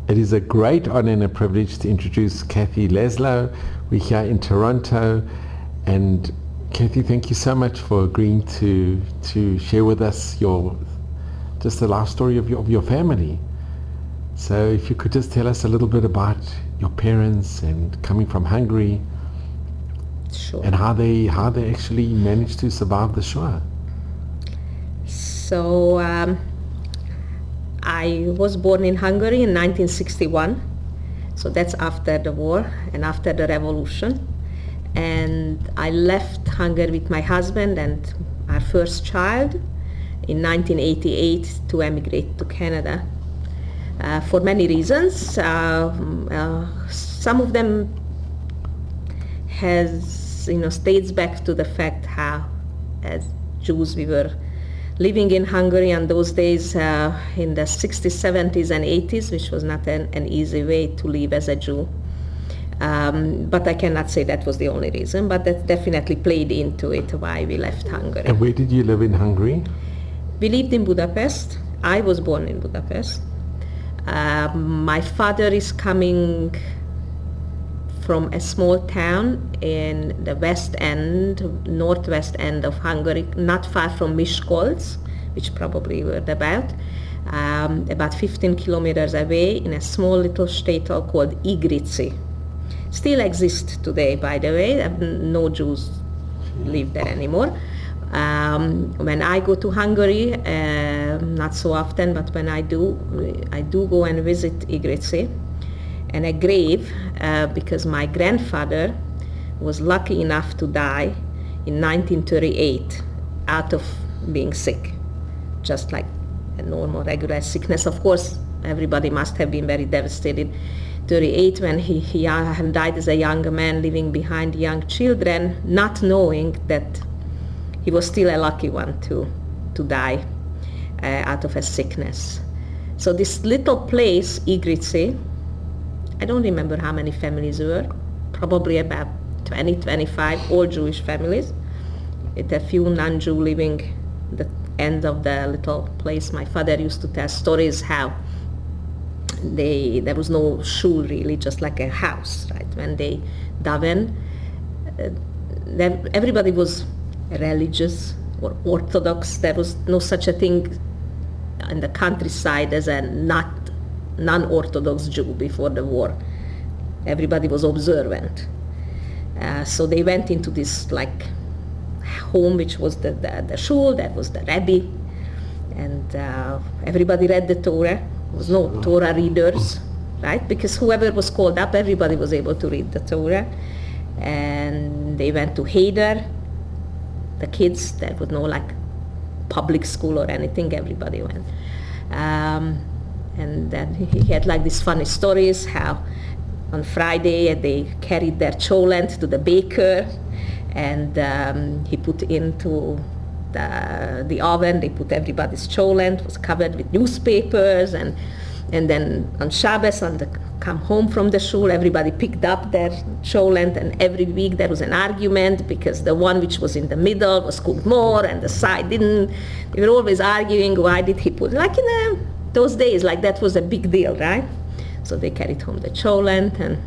It is a great honor and a privilege to introduce Kathy Laszlo. We're here in Toronto, and Kathy, thank you so much for agreeing to share with us just the life story of your family. So if you could just tell us a little bit about your parents and coming from Hungary, Sure. and how they actually managed to survive the Shoah. So I was born in Hungary in 1961. So that's after the war and after the revolution. And I left Hungary with my husband and our first child in 1988 to emigrate to Canada for many reasons. Some of them dates back to the fact how, as Jews, we were living in Hungary in those days in the 60s, 70s, and 80s, which was not an easy way to live as a Jew. But I cannot say that was the only reason, but that definitely played into it why we left Hungary. And where did you live in Hungary? We lived in Budapest. I was born in Budapest. My father is coming from a small town in the northwest end of Hungary, not far from Miskolc, which probably you heard about 15 kilometers away in a small little shtetl called Igrici. Still exists today, by the way. No Jews live there anymore. When I go to Hungary, not so often, but when I do go and visit Igrici. And a grave, because my grandfather was lucky enough to die in 1938 out of being sick, just like a normal regular sickness. Of course, everybody must have been very devastated. 38 when he died as a young man, leaving behind young children, not knowing that he was still a lucky one to die out of a sickness. So this little place, Igrici, I don't remember how many families there were, probably about 20, 25, all Jewish families, with a few non-Jew living the end of the little place. My father used to tell stories how there was no shul really, just like a house, right? When they daven, everybody was religious or Orthodox. There was no such a thing in the countryside as a non-Orthodox Jew before the war. Everybody was observant. So they went into this like home, which was the shul, that was the Rebbe, and everybody read the Torah. There was no Torah readers, right? Because whoever was called up, everybody was able to read the Torah. And they went to Heder, the kids. There was no like public school or anything, everybody went. And then he had like these funny stories how on Friday they carried their cholent to the baker, and he put into the oven, they put everybody's cholent, was covered with newspapers, and then on Shabbos, come home from the shul, everybody picked up their cholent, and every week there was an argument because the one which was in the middle was cooked more and the side didn't. They were always arguing, why did he put, like in those days, like that was a big deal, right? So they carried home the cholent, and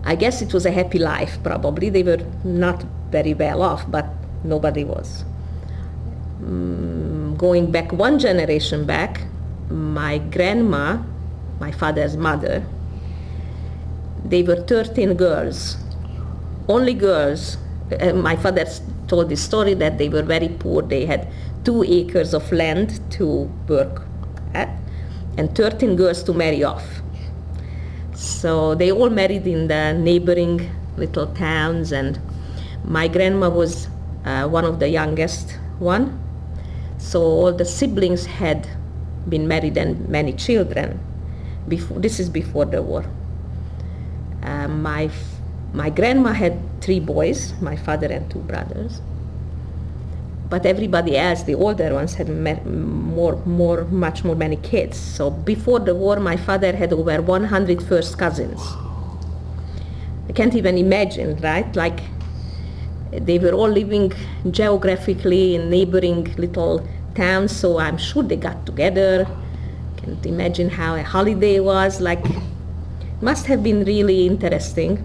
I guess it was a happy life, probably. They were not very well off, but nobody was. Going back one generation back, my grandma, my father's mother, they were 13 girls, only girls. My father told this story that they were very poor. They had 2 acres of land to work at, and 13 girls to marry off. So they all married in the neighboring little towns, and my grandma was one of the youngest one. So all the siblings had been married and many children. This is before the war. My grandma had 3 boys, my father and 2 brothers. But everybody else, the older ones, had much more many kids. So before the war, my father had over 100 first cousins. I can't even imagine, right? Like they were all living geographically in neighboring little towns, so I'm sure they got together, Can't imagine how a holiday was like. Must have been really interesting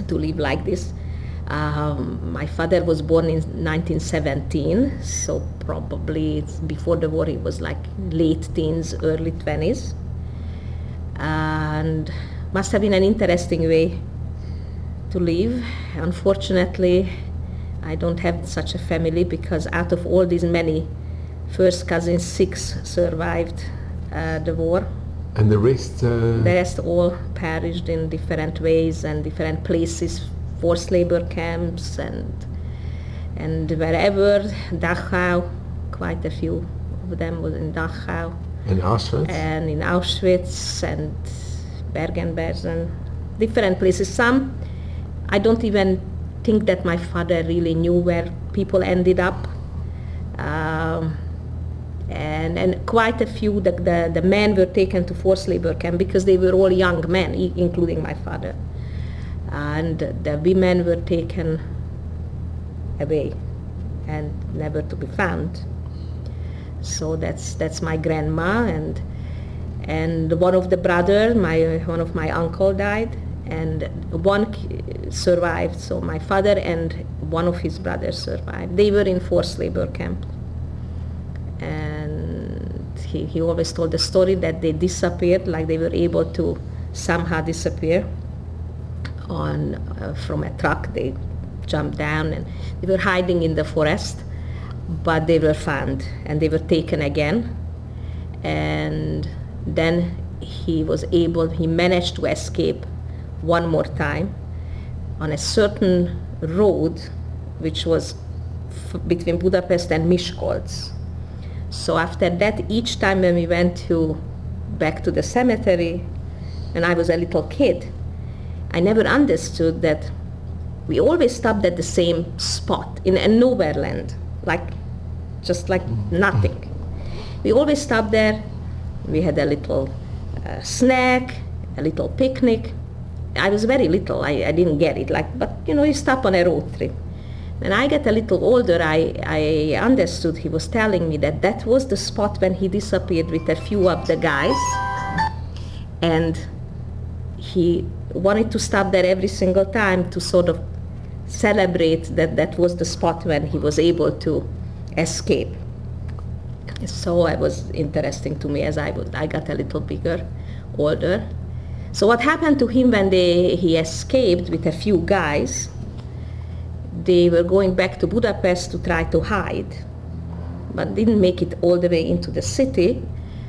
to live like this. My father was born in 1917, so probably before the war he was like late teens, early 20s. And must have been an interesting way to live. Unfortunately, I don't have such a family because out of all these many first cousins, 6 survived the war. And the rest? The rest all perished in different ways and different places, forced labor camps and wherever. Dachau, quite a few of them was in Dachau. In Auschwitz? And in Auschwitz and Bergen-Belsen, different places. Some, I don't even think that my father really knew where people ended up. And quite a few, the men were taken to forced labor camp because they were all young men, including my father. And the women were taken away and never to be found. So that's my grandma, and one of the brother, one of my uncle died, and one survived. So my father and one of his brothers survived. They were in forced labor camp. And he always told the story that they disappeared, like they were able to somehow disappear from a truck. They jumped down and they were hiding in the forest, but they were found and they were taken again. And then he managed to escape one more time on a certain road which was between Budapest and Miskolc. So after that, each time when we went back to the cemetery, when I was a little kid, I never understood that we always stopped at the same spot in a nowhere land, just like nothing. We always stopped there. We had a little snack, a little picnic. I was very little. I didn't get it. But you stop on a road trip. When I got a little older, I understood he was telling me that was the spot when he disappeared with a few of the guys, and he wanted to stop there every single time to sort of celebrate that was the spot when he was able to escape. So it was interesting to me as I got a little older. So what happened to him when he escaped with a few guys? They were going back to Budapest to try to hide, but didn't make it all the way into the city,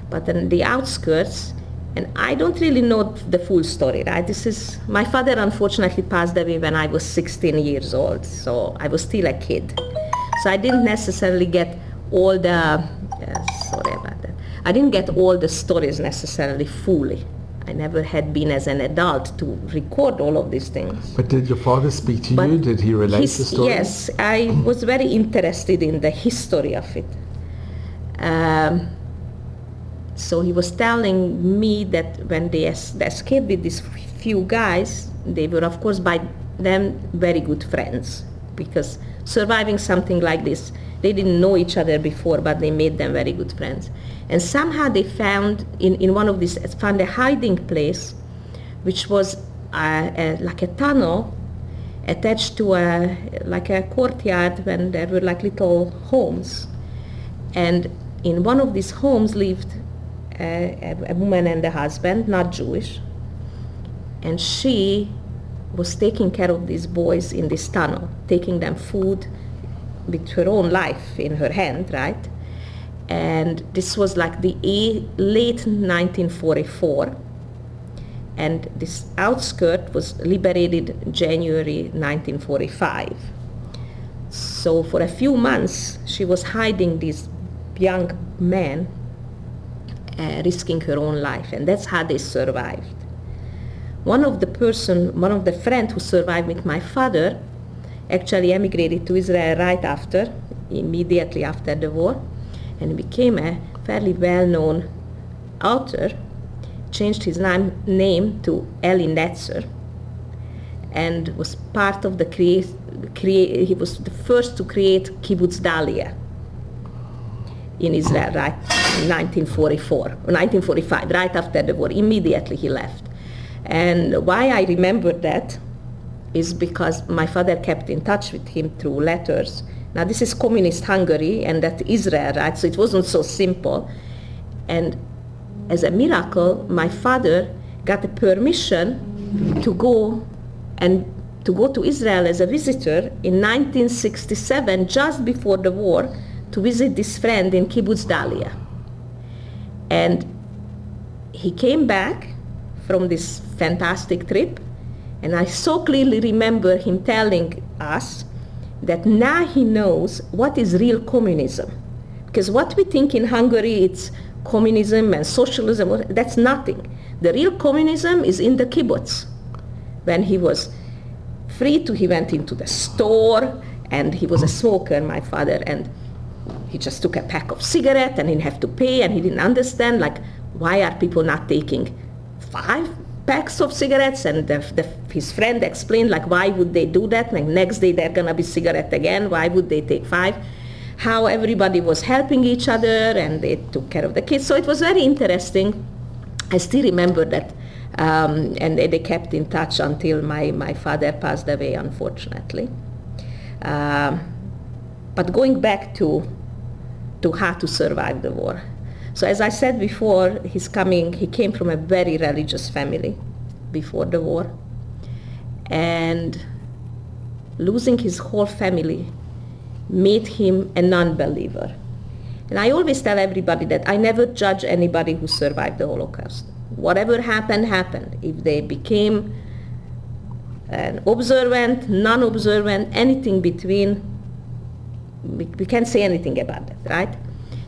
but on the outskirts. And I don't really know the full story, right? My father unfortunately passed away when I was 16 years old, so I was still a kid. So I didn't necessarily get all sorry about that. I didn't get all the stories necessarily fully. I never had been as an adult to record all of these things. But did your father speak to you? Did he relate the story? Yes, I was very interested in the history of it. So he was telling me that when they escaped with these few guys, they were, of course, by them very good friends, because surviving something like this, they didn't know each other before, but they made them very good friends. And somehow they found found a hiding place, which was like a tunnel attached to a courtyard when there were like little homes. And in one of these homes lived a woman and a husband, not Jewish. And she was taking care of these boys in this tunnel, taking them food with her own life in her hand, right? And this was like the late 1944. And this outskirt was liberated January 1945. So for a few months, she was hiding these young men, risking her own life. And that's how they survived. One of the friends who survived with my father actually emigrated to Israel immediately after the war, and became a fairly well-known author, changed his name to Eli Netzer, and was part of he was the first to create Kibbutz Dalia in Israel, right? in 1944, 1945, right after the war. Immediately he left. And why I remember that is because my father kept in touch with him through letters. Now this is communist Hungary and that Israel, right? So it wasn't so simple. And as a miracle, my father got a permission to go to Israel as a visitor in 1967, just before the war, to visit this friend in Kibbutz Dalia. And he came back from this fantastic trip, and I so clearly remember him telling us that now he knows what is real communism. Because what we think in Hungary, it's communism and socialism, that's nothing. The real communism is in the kibbutz. When he was free he went into the store, and he was a smoker, my father, and he just took a pack of cigarettes and he didn't have to pay, and he didn't understand, like, why are people not taking 5 packs of cigarettes? And his friend explained, like, why would they do that? Like, next day they're gonna be cigarette again, why would they take 5? How everybody was helping each other, and they took care of the kids. So it was very interesting. I still remember that. And they kept in touch until my father passed away, unfortunately. But going back to how to survive the war. So as I said before, he came from a very religious family before the war. And losing his whole family made him a non-believer. And I always tell everybody that I never judge anybody who survived the Holocaust. Whatever happened, happened. If they became an observant, non-observant, anything between, we can't say anything about that, right?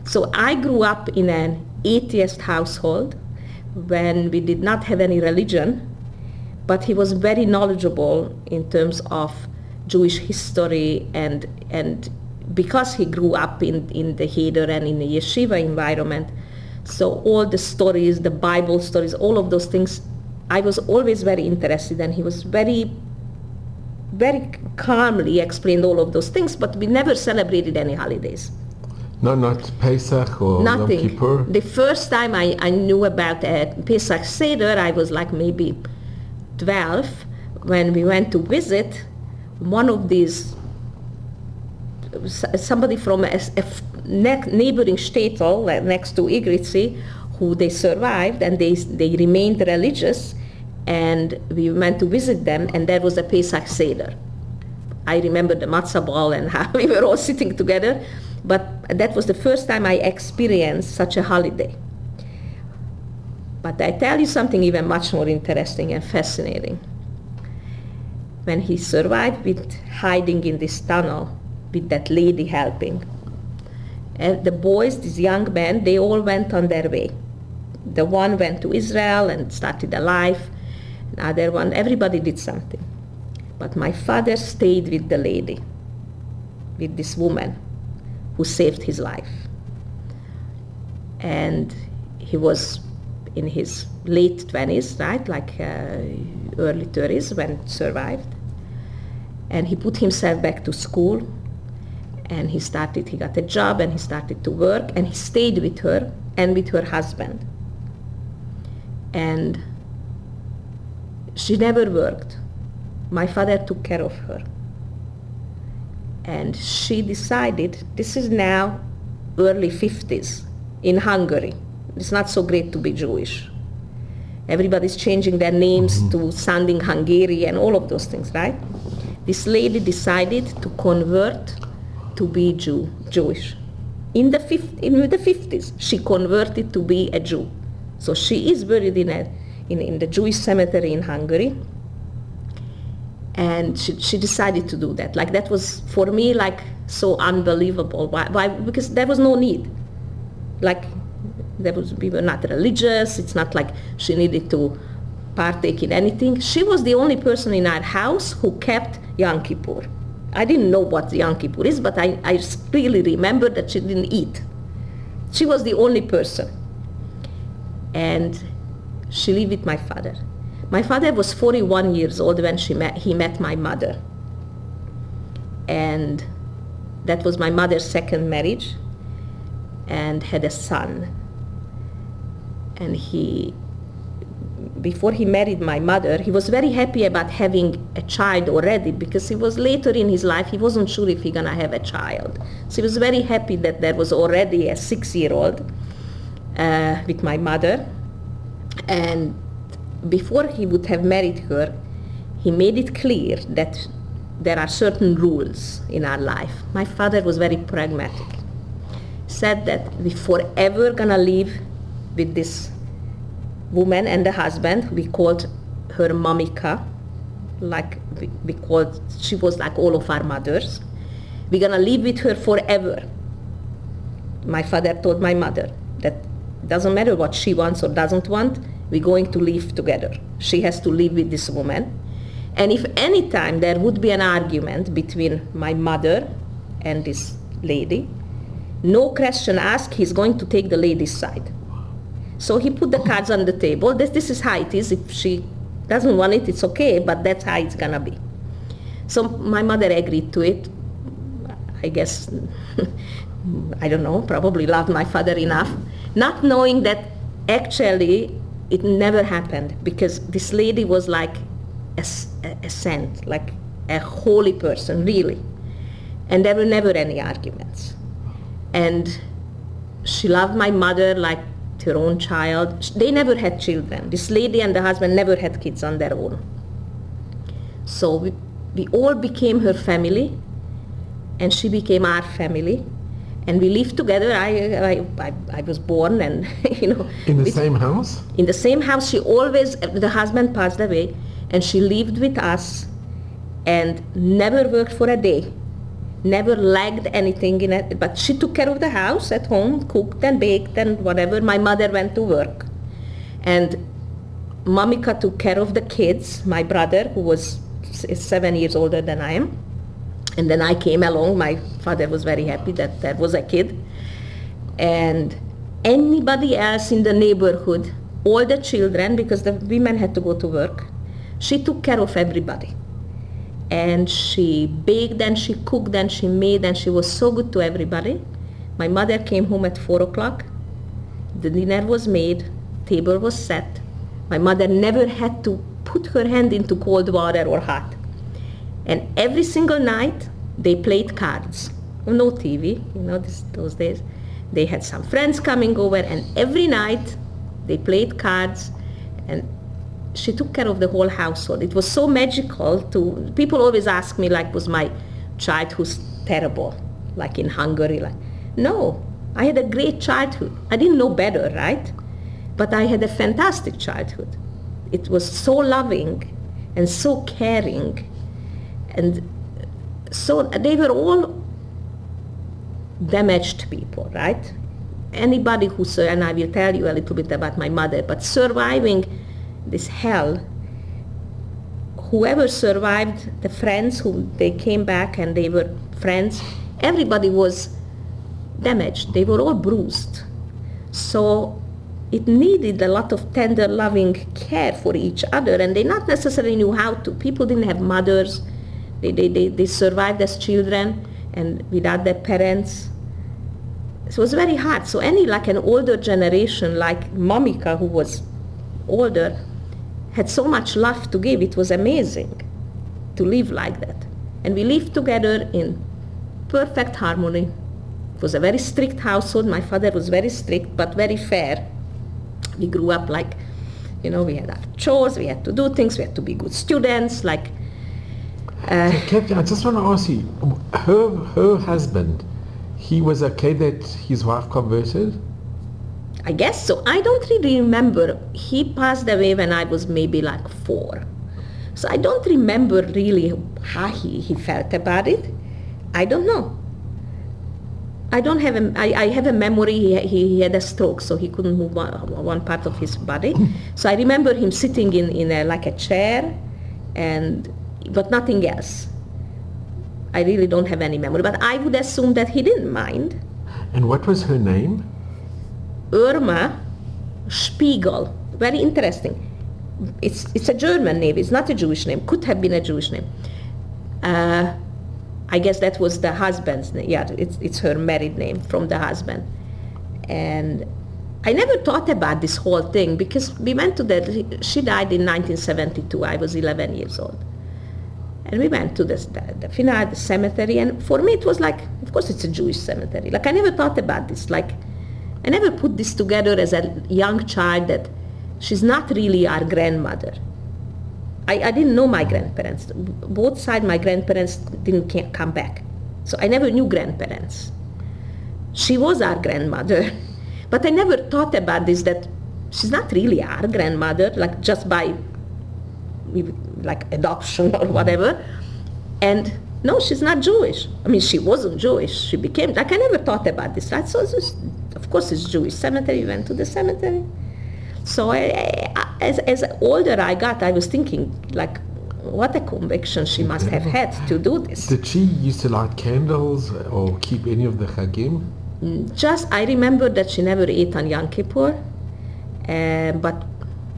So I grew up in an atheist household when we did not have any religion, but he was very knowledgeable in terms of Jewish history, and because he grew up in the Cheder and in the yeshiva environment, so all the stories, the Bible stories, all of those things, I was always very interested, and he was very, very calmly explained all of those things, but we never celebrated any holidays. No, not Pesach or Nothing. Yom Kippur? The first time I knew about Pesach Seder, I was like maybe 12, when we went to visit one of these, somebody from a neighboring shtetl next to Igritzi, who they survived, and they remained religious, and we went to visit them, and there was a Pesach Seder. I remember the matzah ball and how we were all sitting together, but that was the first time I experienced such a holiday. But I tell you something even much more interesting and fascinating. When he survived with hiding in this tunnel with that lady helping, and the boys, these young men, they all went on their way. The one went to Israel and started a life. The other one, everybody did something. But my father stayed with the lady, with this woman who saved his life. And he was in his late 20s, right, like early 30s when he survived. And he put himself back to school, and he got a job, and he started to work, and he stayed with her and with her husband. And she never worked. My father took care of her. And she decided, this is now early 50s in Hungary. It's not so great to be Jewish. Everybody's changing their names to sounding Hungarian, all of those things, right? This lady decided to convert to be Jewish. In the 50s, she converted to be a Jew. So she is buried in the Jewish cemetery in Hungary. And she decided to do that. Like, that was, for me, like, so unbelievable. Why? Because there was no need. Like, we were not religious. It's not like she needed to partake in anything. She was the only person in our house who kept Yom Kippur. I didn't know what Yom Kippur is, but I really remember that she didn't eat. She was the only person. And she lived with my father. My father was 41 years old when he met my mother. And that was my mother's second marriage, and had a son. and before he married my mother, he was very happy about having a child already, because he was later in his life, he wasn't sure if he's gonna have a child. So he was very happy that there was already a 6-year-old with my mother. And before he would have married her, he made it clear that there are certain rules in our life. My father was very pragmatic. Said that we forever gonna live with this woman and the husband. We called her Mamika, like she was like all of our mothers. We're gonna live with her forever. My father told my mother that doesn't matter what she wants or doesn't want, we're going to live together. She has to live with this woman. And if any time there would be an argument between my mother and this lady, no question asked, he's going to take the lady's side. So he put the cards on the table. This is how it is. If she doesn't want it, it's okay, but that's how it's gonna be. So my mother agreed to it. I guess, I don't know, probably loved my father enough, not knowing that actually it never happened, because this lady was like a saint, like a holy person, really. And there were never any arguments. And she loved my mother like her own child. They never had children. This lady and the husband never had kids on their own. So we all became her family, and she became our family, and we lived together. I was born, and in the same house. In the same house. She always, the husband passed away, and she lived with us, and never worked for a day. Never lagged anything in it, but she took care of the house at home, cooked and baked and whatever. My mother went to work. And Mamika took care of the kids, my brother, who was 7 years older than I am. And then I came along. My father was very happy that there was a kid. And anybody else in the neighborhood, all the children, because the women had to go to work, she took care of everybody. And she baked and she cooked and she made, and she was so good to everybody. My mother came home at 4 o'clock. The dinner was made, table was set. My mother never had to put her hand into cold water or hot. And every single night they played cards. No TV, those days. They had some friends coming over, and every night they played cards, and she took care of the whole household. It was so magical. People always ask me, like, was my childhood terrible, like in Hungary? Like, no, I had a great childhood. I didn't know better, right? But I had a fantastic childhood. It was so loving and so caring. And so they were all damaged people, right? Anybody and I will tell you a little bit about my mother, but surviving this hell, whoever survived, the friends who they came back and they were friends, everybody was damaged. They were all bruised. So it needed a lot of tender, loving care for each other, and they not necessarily knew how to. People didn't have mothers. They survived as children and without their parents. So it was very hard. So an older generation like Mamika, who was older, had so much love to give. It was amazing to live like that. And we lived together in perfect harmony. It was a very strict household. My father was very strict, but very fair. We grew up like, we had our chores, we had to do things, we had to be good students. So Kathy, I just want to ask you, her husband, he was okay that his wife converted? I guess so. I don't really remember. He passed away when I was maybe like 4. So I don't remember really how he felt about it. I don't know. I don't have I have a memory. He had a stroke, so he couldn't move one part of his body. So I remember him sitting in a chair, but nothing else. I really don't have any memory, but I would assume that he didn't mind. And what was her name? Irma Spiegel. Very interesting. It's a German name. It's not a Jewish name. Could have been a Jewish name. I guess that was the husband's name. Yeah, it's her married name from the husband. And I never thought about this whole thing because we went to she died in 1972. I was 11 years old. And we went to the funeral, the cemetery, and for me it was like, of course it's a Jewish cemetery. Like I never thought about this. Like I never put this together as a young child that she's not really our grandmother. I didn't know my grandparents. Both sides, my grandparents didn't come back. So I never knew grandparents. She was our grandmother. But I never thought about this, that she's not really our grandmother, like just by like adoption or whatever. And no, she's not Jewish. I mean, she wasn't Jewish. She became, like I never thought about this, right? So of course it's Jewish cemetery, we went to the cemetery. So as older I got, I was thinking, like, what a conviction she must have had to do this. Did she used to light candles or keep any of the chagim? Just, I remember that she never ate on Yom Kippur, but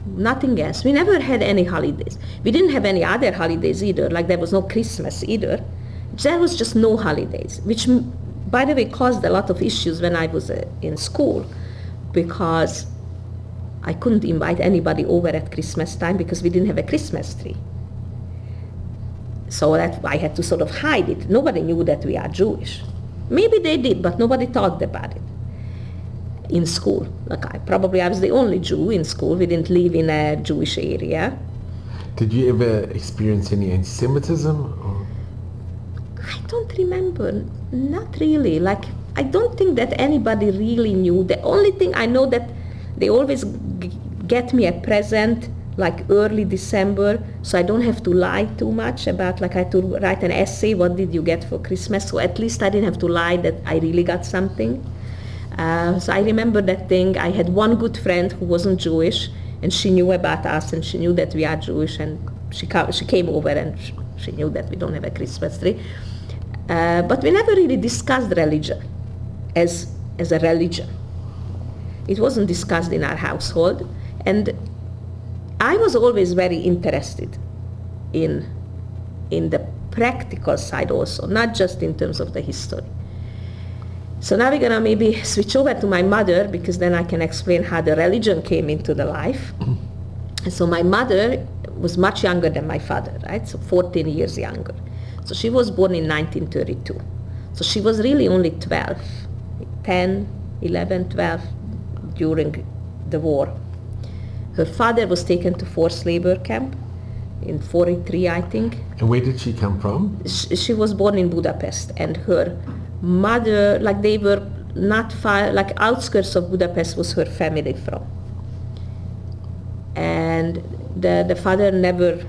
nothing else. We never had any holidays. We didn't have any other holidays either, like there was no Christmas either. There was just no holidays, which, by the way, caused a lot of issues when I was in school, because I couldn't invite anybody over at Christmas time because we didn't have a Christmas tree. So that I had to sort of hide it. Nobody knew that we are Jewish. Maybe they did, but nobody talked about it in school. Like I was the only Jew in school. We didn't live in a Jewish area. Did you ever experience any anti-Semitism? Or? I don't remember. Not really. Like, I don't think that anybody really knew. The only thing I know that they always get me a present like early December, so I don't have to lie too much about, like I had to write an essay, what did you get for Christmas? So at least I didn't have to lie that I really got something. So I remember that thing. I had one good friend who wasn't Jewish, and she knew about us, and she knew that we are Jewish, and she came over and she knew that we don't have a Christmas tree. But we never really discussed religion as a religion. It wasn't discussed in our household, and I was always very interested in the practical side also, not just in terms of the history. So now we're gonna maybe switch over to my mother, because then I can explain how the religion came into the life. And so my mother was much younger than my father, right? So 14 years younger. So she was born in 1932. So she was really only 12, 10, 11, 12 during the war. Her father was taken to forced labor camp in 43, I think. And where did she come from? She was born in Budapest, and her mother, like they were not far, like outskirts of Budapest was her family from. And the father never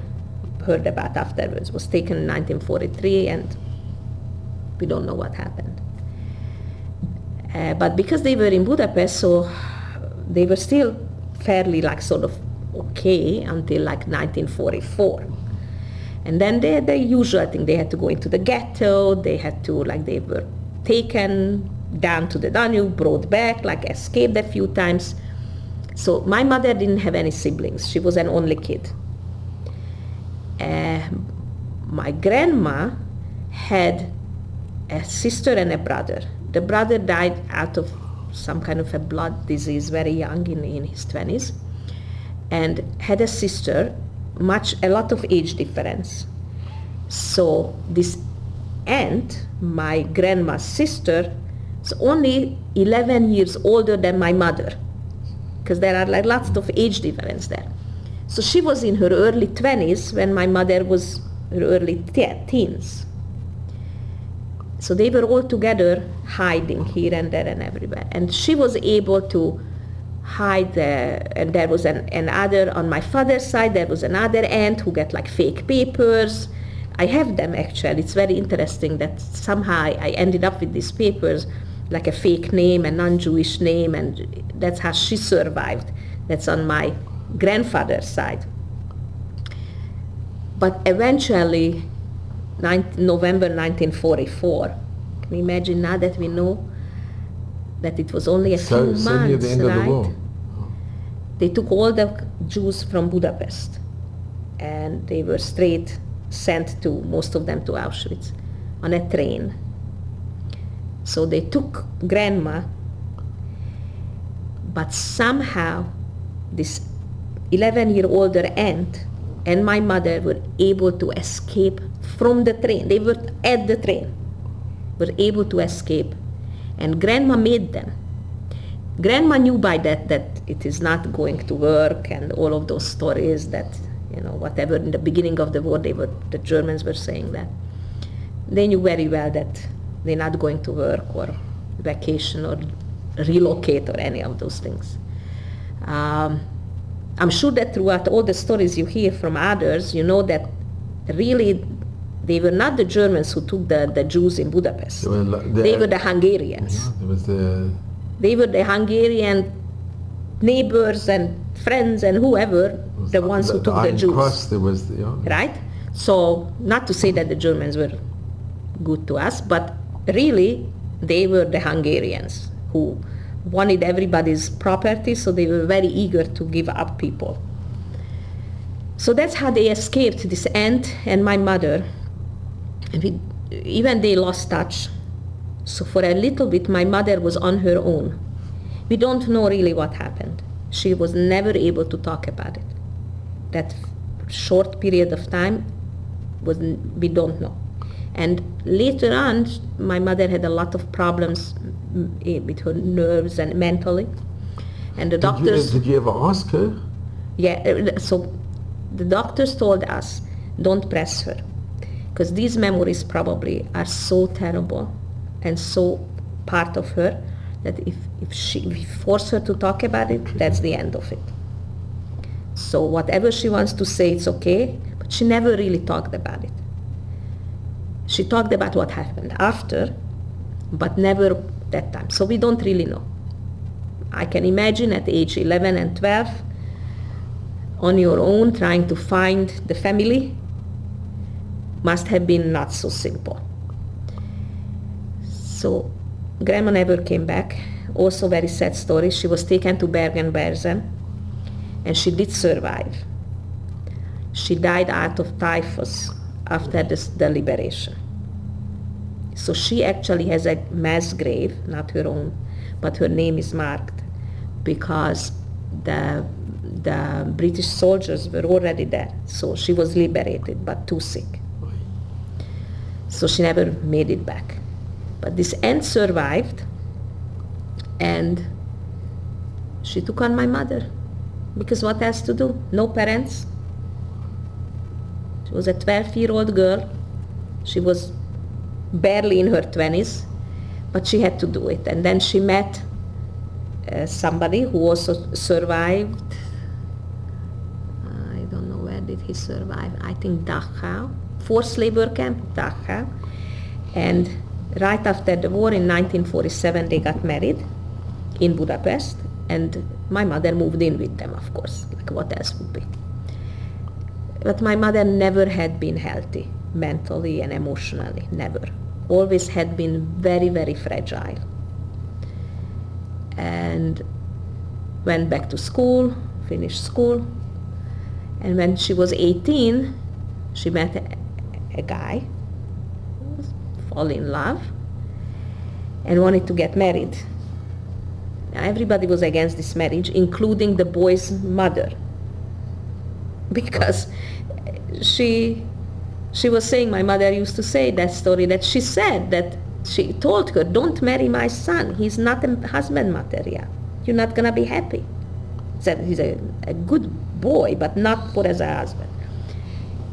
heard about afterwards, was taken in 1943, and we don't know what happened. But because they were in Budapest, so they were still fairly like sort of okay until like 1944. And then the usual thing, they had to go into the ghetto, they had to, like they were taken down to the Danube, brought back, like escaped a few times. So my mother didn't have any siblings, she was an only kid. My grandma had a sister and a brother. The brother died out of some kind of a blood disease very young, in his 20s, and had a sister, a lot of age difference. So this aunt, my grandma's sister, is only 11 years older than my mother, because there are like lots of age difference there. So she was in her early 20s when my mother was her early teens. So they were all together hiding here and there and everywhere. And she was able to hide and there was another, on my father's side, there was another aunt who got like fake papers. I have them actually. It's very interesting that somehow I ended up with these papers, like a fake name, a non-Jewish name, and that's how she survived. That's on my grandfather's side. But eventually, November 1944. Can you imagine now that we know that it was only a few months, near the end right? of the war. They took all the Jews from Budapest, and they were straight sent to, most of them to Auschwitz, on a train. So they took grandma, But somehow this 11-year-older aunt and my mother were able to escape from the train. They were at the train, were able to escape. And Grandma made them. Grandma knew by that it is not going to work, and all of those stories that, whatever in the beginning of the war the Germans were saying that. They knew very well that they're not going to work or vacation or relocate or any of those things. I'm sure that throughout all the stories you hear from others, you know that really they were not the Germans who took the Jews in Budapest. They were the Hungarians. Yeah, they were the Hungarian neighbors and friends and whoever, the ones who took the Jews. Cross, Right? So, not to say that the Germans were good to us, but really they were the Hungarians who wanted everybody's property, so they were very eager to give up people. So that's how they escaped, this aunt and my mother. And even they lost touch. So for a little bit, my mother was on her own. We don't know really what happened. She was never able to talk about it. That short period of time, we don't know. And later on, my mother had a lot of problems with her nerves and mentally. And the doctors... Did you ever ask her? Yeah, so the doctors told us, don't press her. Because these memories probably are so terrible and so part of her that if we force her to talk about it, that's the end of it. So whatever she wants to say, it's okay, but she never really talked about it. She talked about what happened after, but never that time. So we don't really know. I can imagine at age 11 and 12, on your own, trying to find the family must have been not so simple. So Grandma never came back. Also very sad story. She was taken to Bergen-Belsen, and she did survive. She died out of typhus after the liberation. So she actually has a mass grave, not her own, but her name is marked because the British soldiers were already there. So she was liberated, but too sick. So she never made it back. But this aunt survived, and she took on my mother. Because what else to do? No parents. She was a 12-year-old girl. She was barely in her 20s, but she had to do it. And then she met somebody who also survived. I don't know where did he survive. I think Dachau, forced labor camp, Dachau. And right after the war in 1947, they got married in Budapest, and my mother moved in with them, of course, like what else would be. But my mother never had been healthy, mentally and emotionally, never. Always had been very, very fragile. And went back to school, finished school, and when she was 18, she met a guy, fall in love, and wanted to get married. Now, everybody was against this marriage, including the boy's mother, because she was saying, my mother used to say that story, that she said that she told her, don't marry my son, he's not a husband material, you're not going to be happy. Said he's a good boy, but not put as a husband.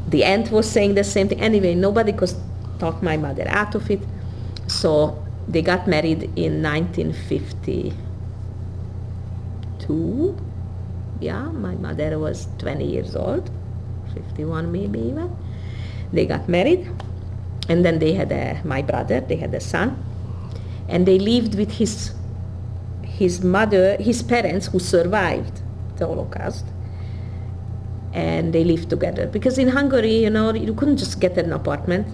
The aunt was saying the same thing. Anyway, nobody could talk my mother out of it. So they got married in 1952. Yeah, my mother was 20 years old, 51 maybe even. They got married, and then they had my brother, they had a son, and they lived with his mother, his parents who survived the Holocaust, and they lived together. Because in Hungary, you couldn't just get an apartment.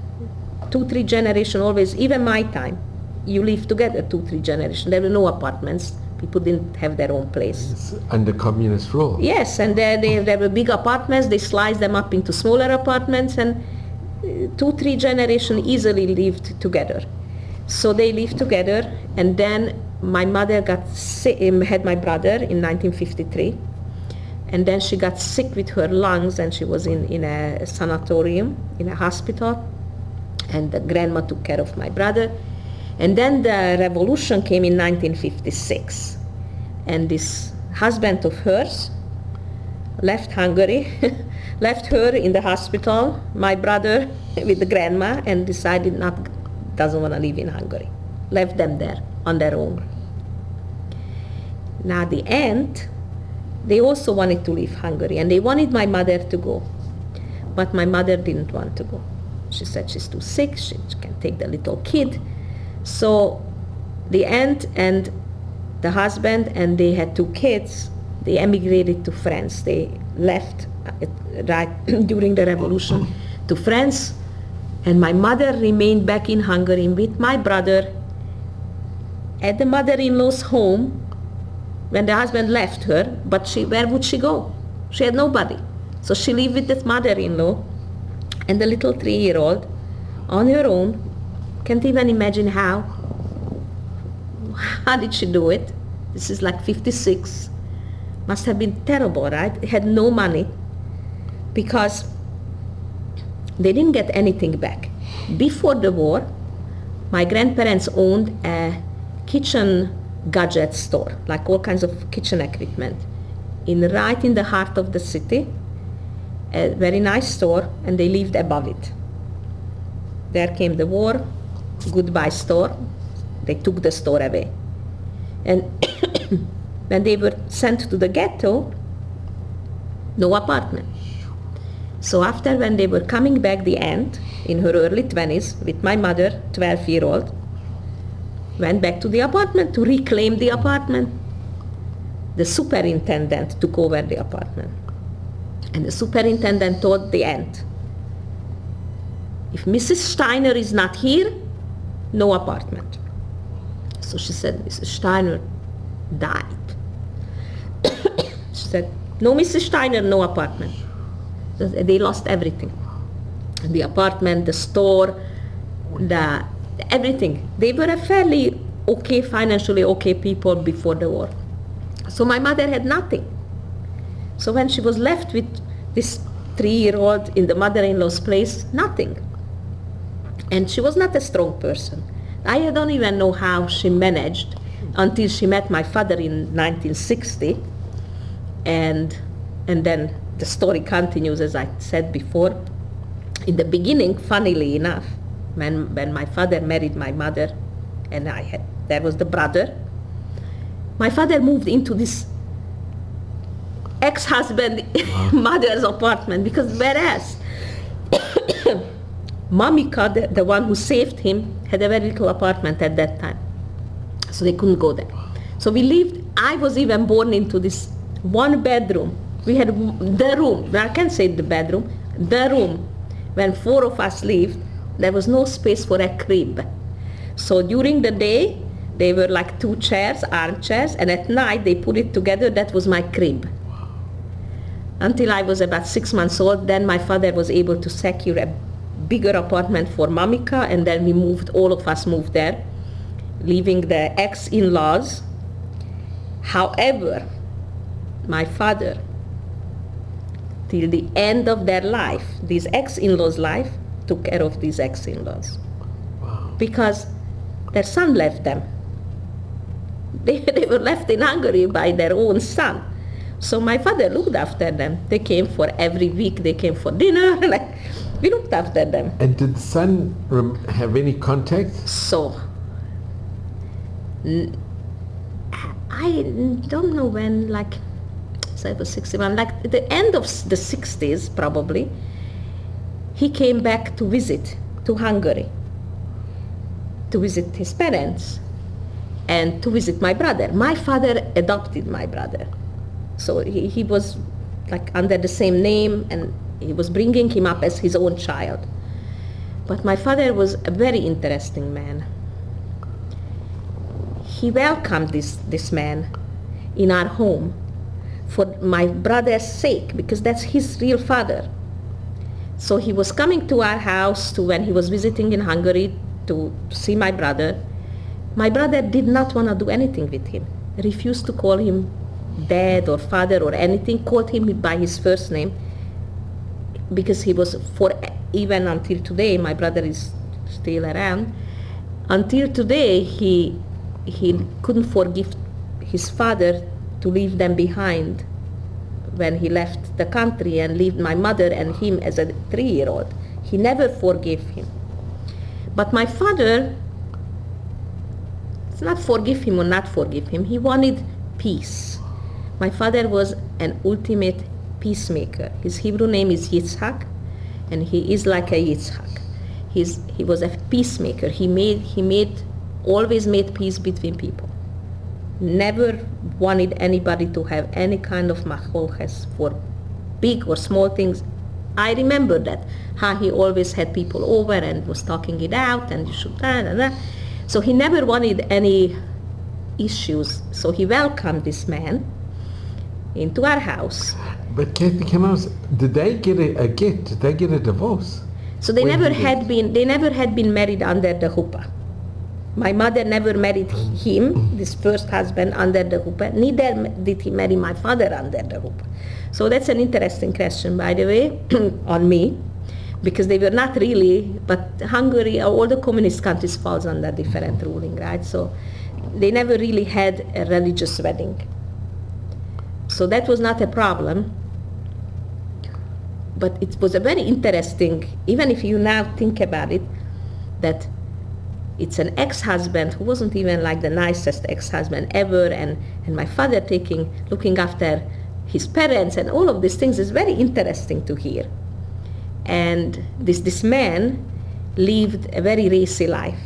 2-3 generations always, even my time, you live together 2-3 generations. There were no apartments. People didn't have their own place. It's under communist rule. Yes, and there were big apartments. They sliced them up into smaller apartments, and 2-3 generations easily lived together. So they lived together, and then my mother got sick, had my brother in 1953, and then she got sick with her lungs, and she was in a sanatorium, in a hospital, and the grandma took care of my brother. And then the revolution came in 1956, and this husband of hers left Hungary, left her in the hospital, my brother with the grandma, and decided doesn't want to live in Hungary. Left them there on their own. Now the aunt, they also wanted to leave Hungary, and they wanted my mother to go. But my mother didn't want to go. She said she's too sick, she can take the little kid. So the aunt and the husband, and they had 2 kids, they emigrated to France. They left right during the revolution to France, and my mother remained back in Hungary with my brother at the mother-in-law's home when the husband left her. But where would she go? She had nobody. So she lived with this mother-in-law and the little 3-year-old on her own. Can't even imagine how. How did she do it? This is like 56. Must have been terrible, right? Had no money because they didn't get anything back. Before the war, my grandparents owned a kitchen gadget store, like all kinds of kitchen equipment, right in the heart of the city. A very nice store, and they lived above it. There came the war, goodbye store. They took the store away. And when they were sent to the ghetto, no apartment. So after, when they were coming back, the aunt, in her early 20s, with my mother, 12-year-old, went back to the apartment to reclaim the apartment. The superintendent took over the apartment. And the superintendent told the aunt, if Mrs. Steiner is not here, no apartment. So she said, Mrs. Steiner died. She said, no, Mrs. Steiner, no apartment. So they lost everything. The apartment, the store, everything. They were a fairly okay, financially okay people before the war. So my mother had nothing. So when she was left with this 3-year-old in the mother-in-law's place, nothing. And she was not a strong person. I don't even know how she managed until she met my father in 1960. And then the story continues, as I said before. In the beginning, funnily enough, when my father married my mother, and there was the brother, my father moved into this ex-husband mother's apartment, because whereas Mamika, the one who saved him, had a very little apartment at that time. So they couldn't go there. So we lived, I was even born into this 1 bedroom. We had the room, I can't say the bedroom, the room. When 4 of us lived, there was no space for a crib. So during the day, they were like 2 chairs, armchairs, and at night they put it together. That was my crib. Until I was about 6 months old, then my father was able to secure a bigger apartment for Mamika, and then we moved, all of us moved there, leaving the ex-in-laws. However, my father, till the end of their life, these ex-in-laws' life, took care of these ex-in-laws. Wow. Because their son left them. They were left in Hungary by their own son. So my father looked after them. They came for every week, they came for dinner. We looked after them. And did the son have any contact? So, I don't know when, so I was 61, at the end of the 60s probably, he came back to visit to Hungary, to visit his parents and to visit my brother. My father adopted my brother. So he was under the same name, and he was bringing him up as his own child. But my father was a very interesting man. He welcomed this man in our home for my brother's sake, because that's his real father. So he was coming to our house when he was visiting in Hungary to see my brother. My brother did not want to do anything with him. Refused to call him dad or father or anything, called him by his first name, because he was, for even until today, my brother is still around, until today he couldn't forgive his father to leave them behind when he left the country and left my mother and him as a 3-year-old. He never forgave him. But my father, it's not forgive him or not forgive him, he wanted peace. My father was an ultimate peacemaker. His Hebrew name is Yitzhak, and he is like a Yitzhak. He was a peacemaker. He always made peace between people. Never wanted anybody to have any kind of macholches for big or small things. I remember that, how he always had people over and was talking it out, and you should da. So he never wanted any issues. So he welcomed this man into our house. But Kathy, did they get a get? Did they get a divorce? So they never had been married under the huppah. My mother never married him, this first husband, under the huppah. Neither did he marry my father under the huppah. So that's an interesting question, by the way, on me, because they were not really, but Hungary, all the communist countries falls under different ruling, right? So they never really had a religious wedding. So that was not a problem. But it was a very interesting, even if you now think about it, that it's an ex-husband who wasn't even like the nicest ex-husband ever, and my father looking after his parents, and all of these things is very interesting to hear. And this man lived a very racy life.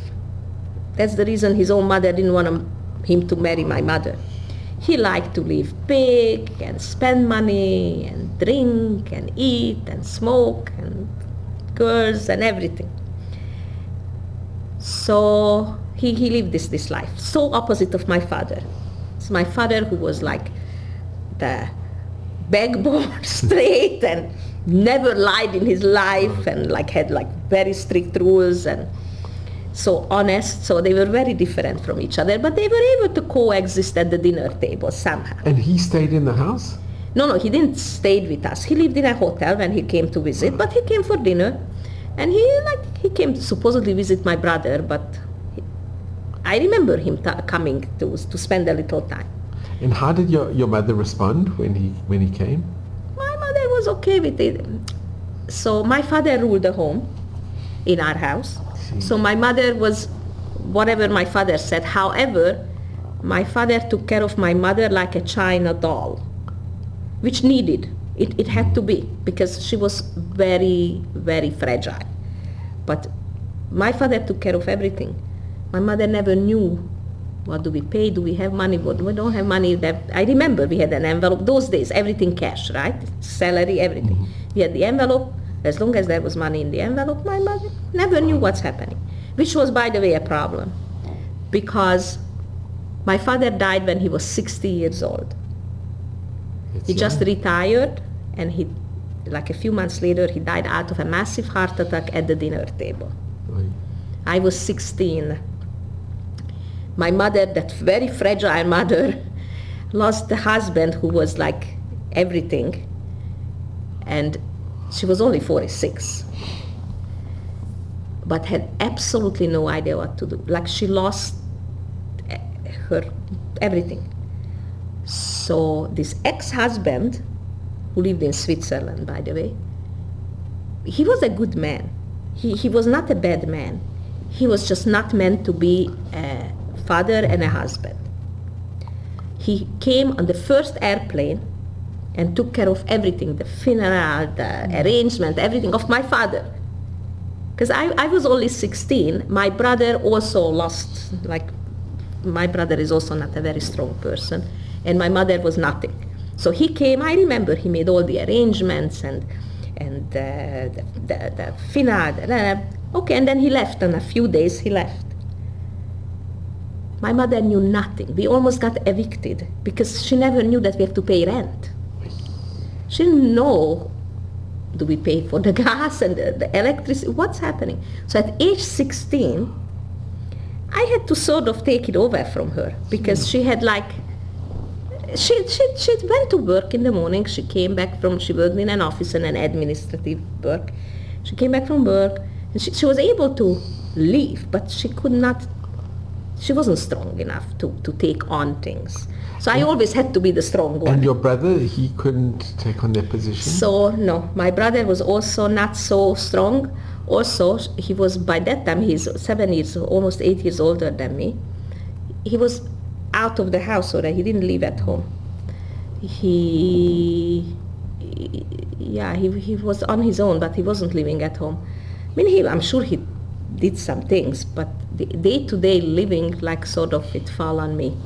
That's the reason his own mother didn't want him to marry my mother. He liked to live big and spend money and drink and eat and smoke and girls and everything. So he lived this life, so opposite of my father. It's my father who was like the backbone, straight, and never lied in his life, and had very strict rules and so honest. So they were very different from each other, but they were able to coexist at the dinner table somehow. And he stayed in the house? No, he didn't stay with us. He lived in a hotel when he came to visit, but he came for dinner. And he came to supposedly visit my brother, but I remember him coming to spend a little time. And how did your mother respond when he came? My mother was okay with it. So my father ruled the home in our house. So my mother was whatever my father said. However, my father took care of my mother like a China doll, which needed. It had to be, because she was very, very fragile. But my father took care of everything. My mother never knew, what do we pay? Do we have money? What, we don't have money. I remember we had an envelope. Those days, everything cash, right? Salary, everything. Mm-hmm. We had the envelope. As long as there was money in the envelope, my mother never knew what's happening. Which was, by the way, a problem. Because my father died when he was 60 years old. He just retired, and a few months later, he died out of a massive heart attack at the dinner table. Right. I was 16. My mother, that very fragile mother, lost the husband who was like everything, and she was only 46, but had absolutely no idea what to do. She lost her everything. So this ex-husband, who lived in Switzerland, by the way, he was a good man. He was not a bad man. He was just not meant to be a father and a husband. He came on the first airplane and took care of everything, the funeral, the arrangement, everything of my father. Because I was only 16. My brother also lost, my brother is also not a very strong person, and my mother was nothing. So he came, I remember he made all the arrangements and the funeral. Okay, and then he left. In a few days he left. My mother knew nothing. We almost got evicted because she never knew that we have to pay rent. She didn't know, do we pay for the gas and the electricity? What's happening? So at age 16, I I had to sort of take it over from her because she had like, she went to work in the morning. She came back she worked in an office and an administrative work. She came back from work and she was able to leave, but she wasn't strong enough to take on things. So I always had to be the strong one. And your brother, he couldn't take on that position? So no, my brother was also not so strong. Also, he was, by that time, he's 7 years, almost 8 years older than me. He was out of the house, so that he didn't live at home. He was on his own, but he wasn't living at home. I mean, I'm sure he did some things, but the day-to-day living, like, sort of, it fell on me.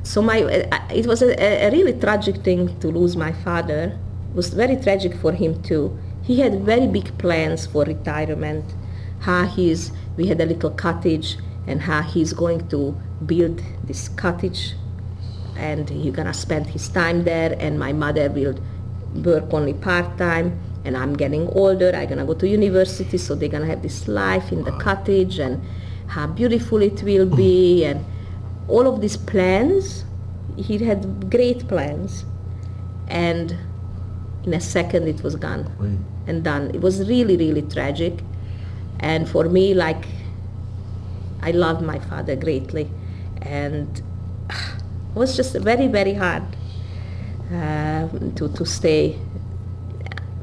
So it was a really tragic thing to lose my father. It was very tragic for him too. He had very big plans for retirement. We had a little cottage, and how he's going to build this cottage, and he's gonna spend his time there, and my mother will work only part-time, and I'm getting older, I'm gonna go to university, so they're gonna have this life in the cottage, and how beautiful it will be, and all of these plans. He had great plans, and in a second it was gone and done. It was really, really tragic. And for me, like, I loved my father greatly, and it was just very, very hard to stay.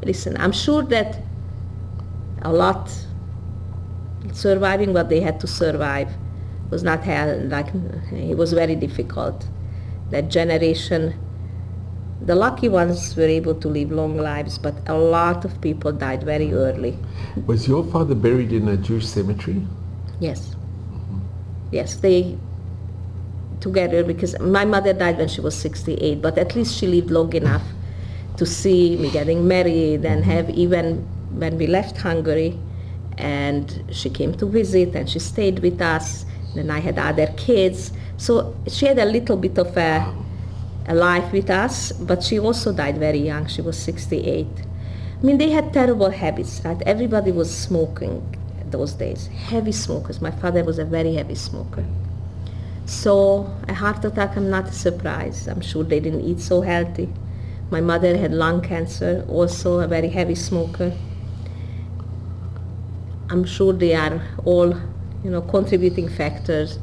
Listen, I'm sure that a lot surviving what they had to survive was not like, it was very difficult. That generation, the lucky ones were able to live long lives, but a lot of people died very early. Was your father buried in a Jewish cemetery? Yes. Yes, they together, because my mother died when she was 68, but at least she lived long enough to see me getting married and have, even when we left Hungary, and she came to visit and she stayed with us. Then I had other kids. So she had a little bit of a life with us, but she also died very young. She was 68. I mean, they had terrible habits, right? Everybody was smoking those days, heavy smokers. My father was a very heavy smoker. So a heart attack, I'm not surprised. I'm sure they didn't eat so healthy. My mother had lung cancer, also a very heavy smoker. I'm sure they are all, contributing factors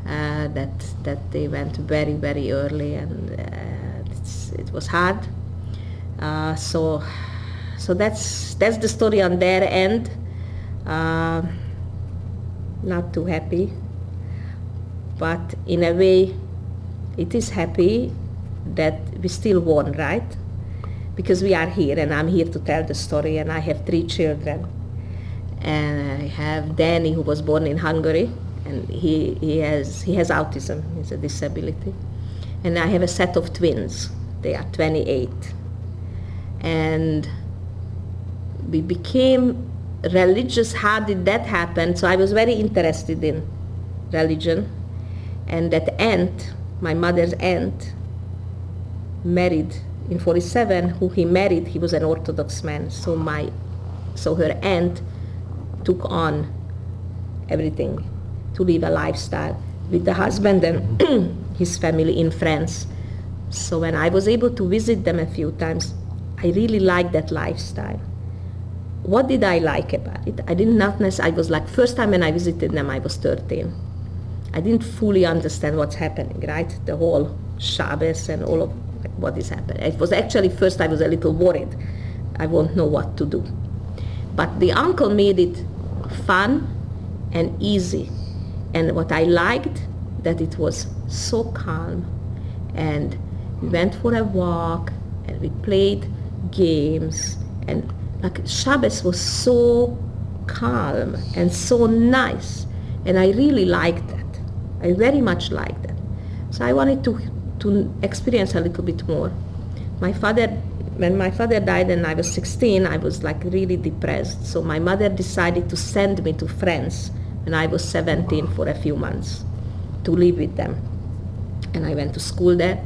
that they went very, very early, and it was hard. So that's the story on their end. Not too happy, but in a way, it is happy that we still won, right? Because we are here, and I'm here to tell the story, and I have 3 children. And I have Dani, who was born in Hungary, and he has autism, it's a disability. And I have a set of twins, they are 28. And we became religious. How did that happen? So I was very interested in religion. And that aunt, my mother's aunt, married in 47, who he married, he was an Orthodox man. So her aunt took on everything to live a lifestyle with the husband and his family in France. So when I was able to visit them a few times, I really liked that lifestyle. What did I like about it? I did not necessarily, I was like, first time when I visited them, I was 13. I didn't fully understand what's happening, right? The whole Shabbos and all of what is happening. It was actually, first I was a little worried. I won't know what to do. But the uncle made it fun and easy. And what I liked, that it was so calm. And we went for a walk, and we played games, and like Shabbos was so calm and so nice. And I really liked that. I very much liked that. So I wanted to experience a little bit more. When my father died and I was 16, I was like really depressed. So my mother decided to send me to France when I was 17 for a few months to live with them. And I went to school there,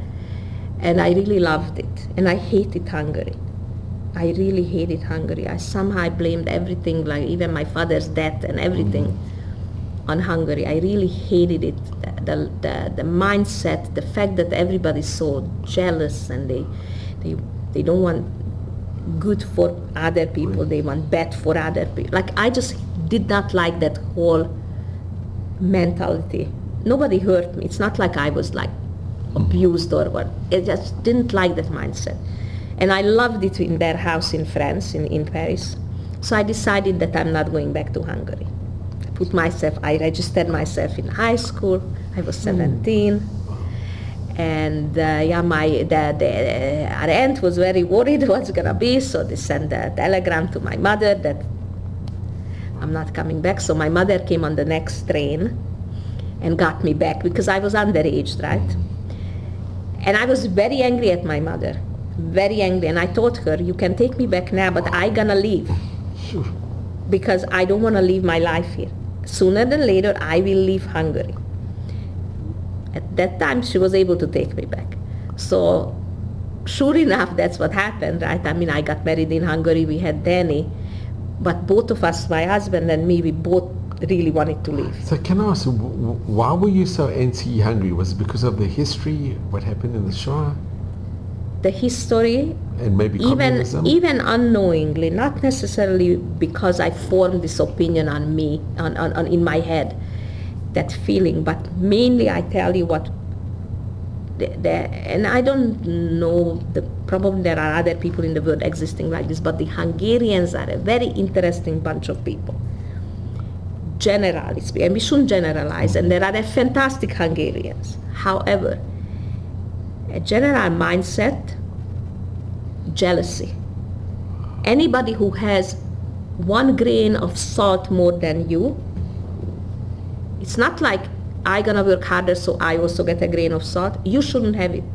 and I really loved it. And I hated Hungary. I really hated Hungary. I somehow blamed everything, like even my father's death and everything. on Hungary. I really hated it. The mindset, the fact that everybody's so jealous and they don't want good for other people, they want bad for other people. Like, I just did not like that whole mentality. Nobody hurt me. It's not like I was like abused or what. I just didn't like that mindset. And I loved it in their house in France, in Paris. So I decided that I'm not going back to Hungary. I registered myself in high school. I was 17. And our aunt was very worried what's gonna be, so they sent a telegram to my mother that I'm not coming back. So my mother came on the next train and got me back because I was underage, right? And I was very angry at my mother, very angry. And I told her, you can take me back now, but I gonna leave because I don't want to leave my life here. Sooner than later, I will leave Hungary. At that time, she was able to take me back. So sure enough, that's what happened, right? I mean, I got married in Hungary, we had Dani, but both of us, my husband and me, we both really wanted to leave. So can I ask, why were you so anti-Hungary? Was it because of the history, what happened in the Shoah? The history, and maybe communism? Even unknowingly, not necessarily because I formed this opinion on me, on in my head, that feeling, but mainly I tell you what, and I don't know, probably there are other people in the world existing like this, but the Hungarians are a very interesting bunch of people. Generally speaking, and we shouldn't generalize, and there are fantastic Hungarians. However, a general mindset, jealousy. Anybody who has 1 grain of salt more than you, it's not like I'm gonna work harder so I also get a grain of salt. You shouldn't have it.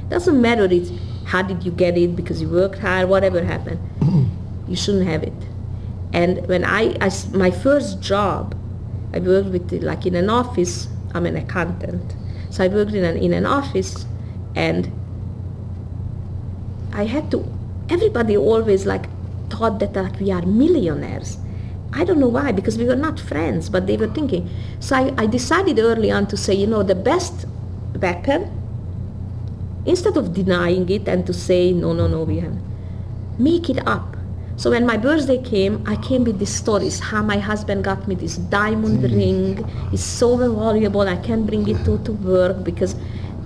Doesn't matter how did you get it, because you worked hard, whatever happened. You shouldn't have it. And when my first job, I worked with, like, in an office. I'm an accountant, so I worked in an office, and I had to. Everybody always thought that we are millionaires. I don't know why, because we were not friends, but they were thinking. So I decided early on to say, the best weapon, instead of denying it and to say no, we have, make it up. So when my birthday came, I came with these stories, how my husband got me this diamond ring. It's so valuable, I can't bring it to work because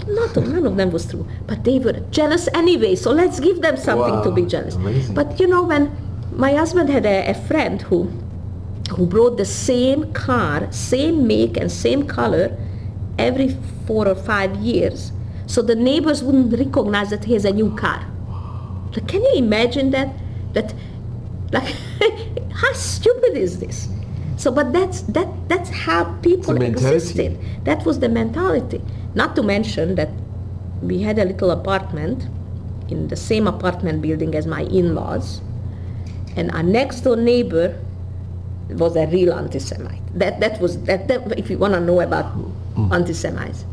none of them was true. But they were jealous anyway, so let's give them something to be jealous. Amazing. But when my husband had a friend who brought the same car, same make and same color every 4 or 5 years, so the neighbors wouldn't recognize that he has a new car. Can you imagine that? How stupid is this? So, but that's how people existed. That was the mentality. Not to mention that we had a little apartment in the same apartment building as my in-laws, and our next door neighbor was a real anti-Semite. That was if you want to know about anti-Semites,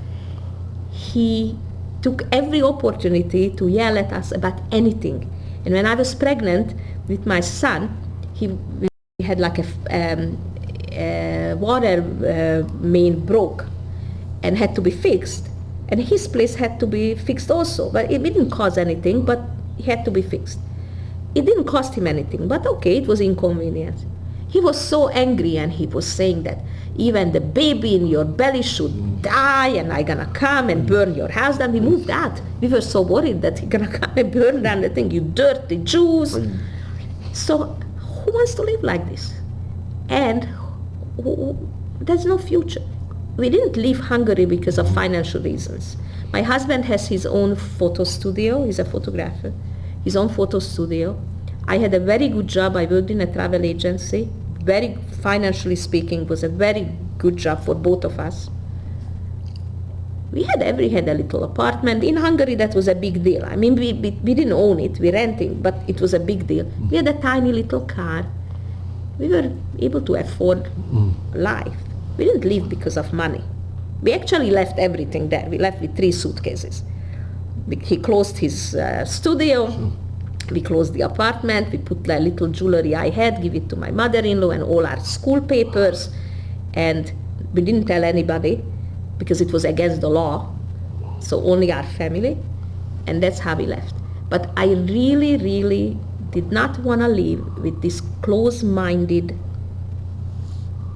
he took every opportunity to yell at us about anything. And when I was pregnant with my son, we had a water main broke and had to be fixed, and his place had to be fixed also. But it didn't cause anything, but it had to be fixed. It didn't cost him anything, but okay, it was inconvenient. He was so angry, and he was saying that even the baby in your belly should die, and I'm gonna come and burn your house down. We moved out. We were so worried that he's gonna come and burn down the thing, you dirty Jews. So who wants to live like this? And there's no future. We didn't leave Hungary because of financial reasons. My husband has his own photo studio. He's a photographer. His own photo studio. I had a very good job. I worked in a travel agency. Very financially speaking, was a very good job for both of us. We had a little apartment. In Hungary, that was a big deal. I mean, we didn't own it, we rented, but it was a big deal. We had a tiny little car. We were able to afford life. We didn't leave because of money. We actually left everything there. We left with 3 suitcases. He closed his studio. We closed the apartment. We put the little jewelry I had, give it to my mother-in-law, and all our school papers. And we didn't tell anybody because it was against the law, so only our family, and that's how we left. But I really, really did not want to live with this close-minded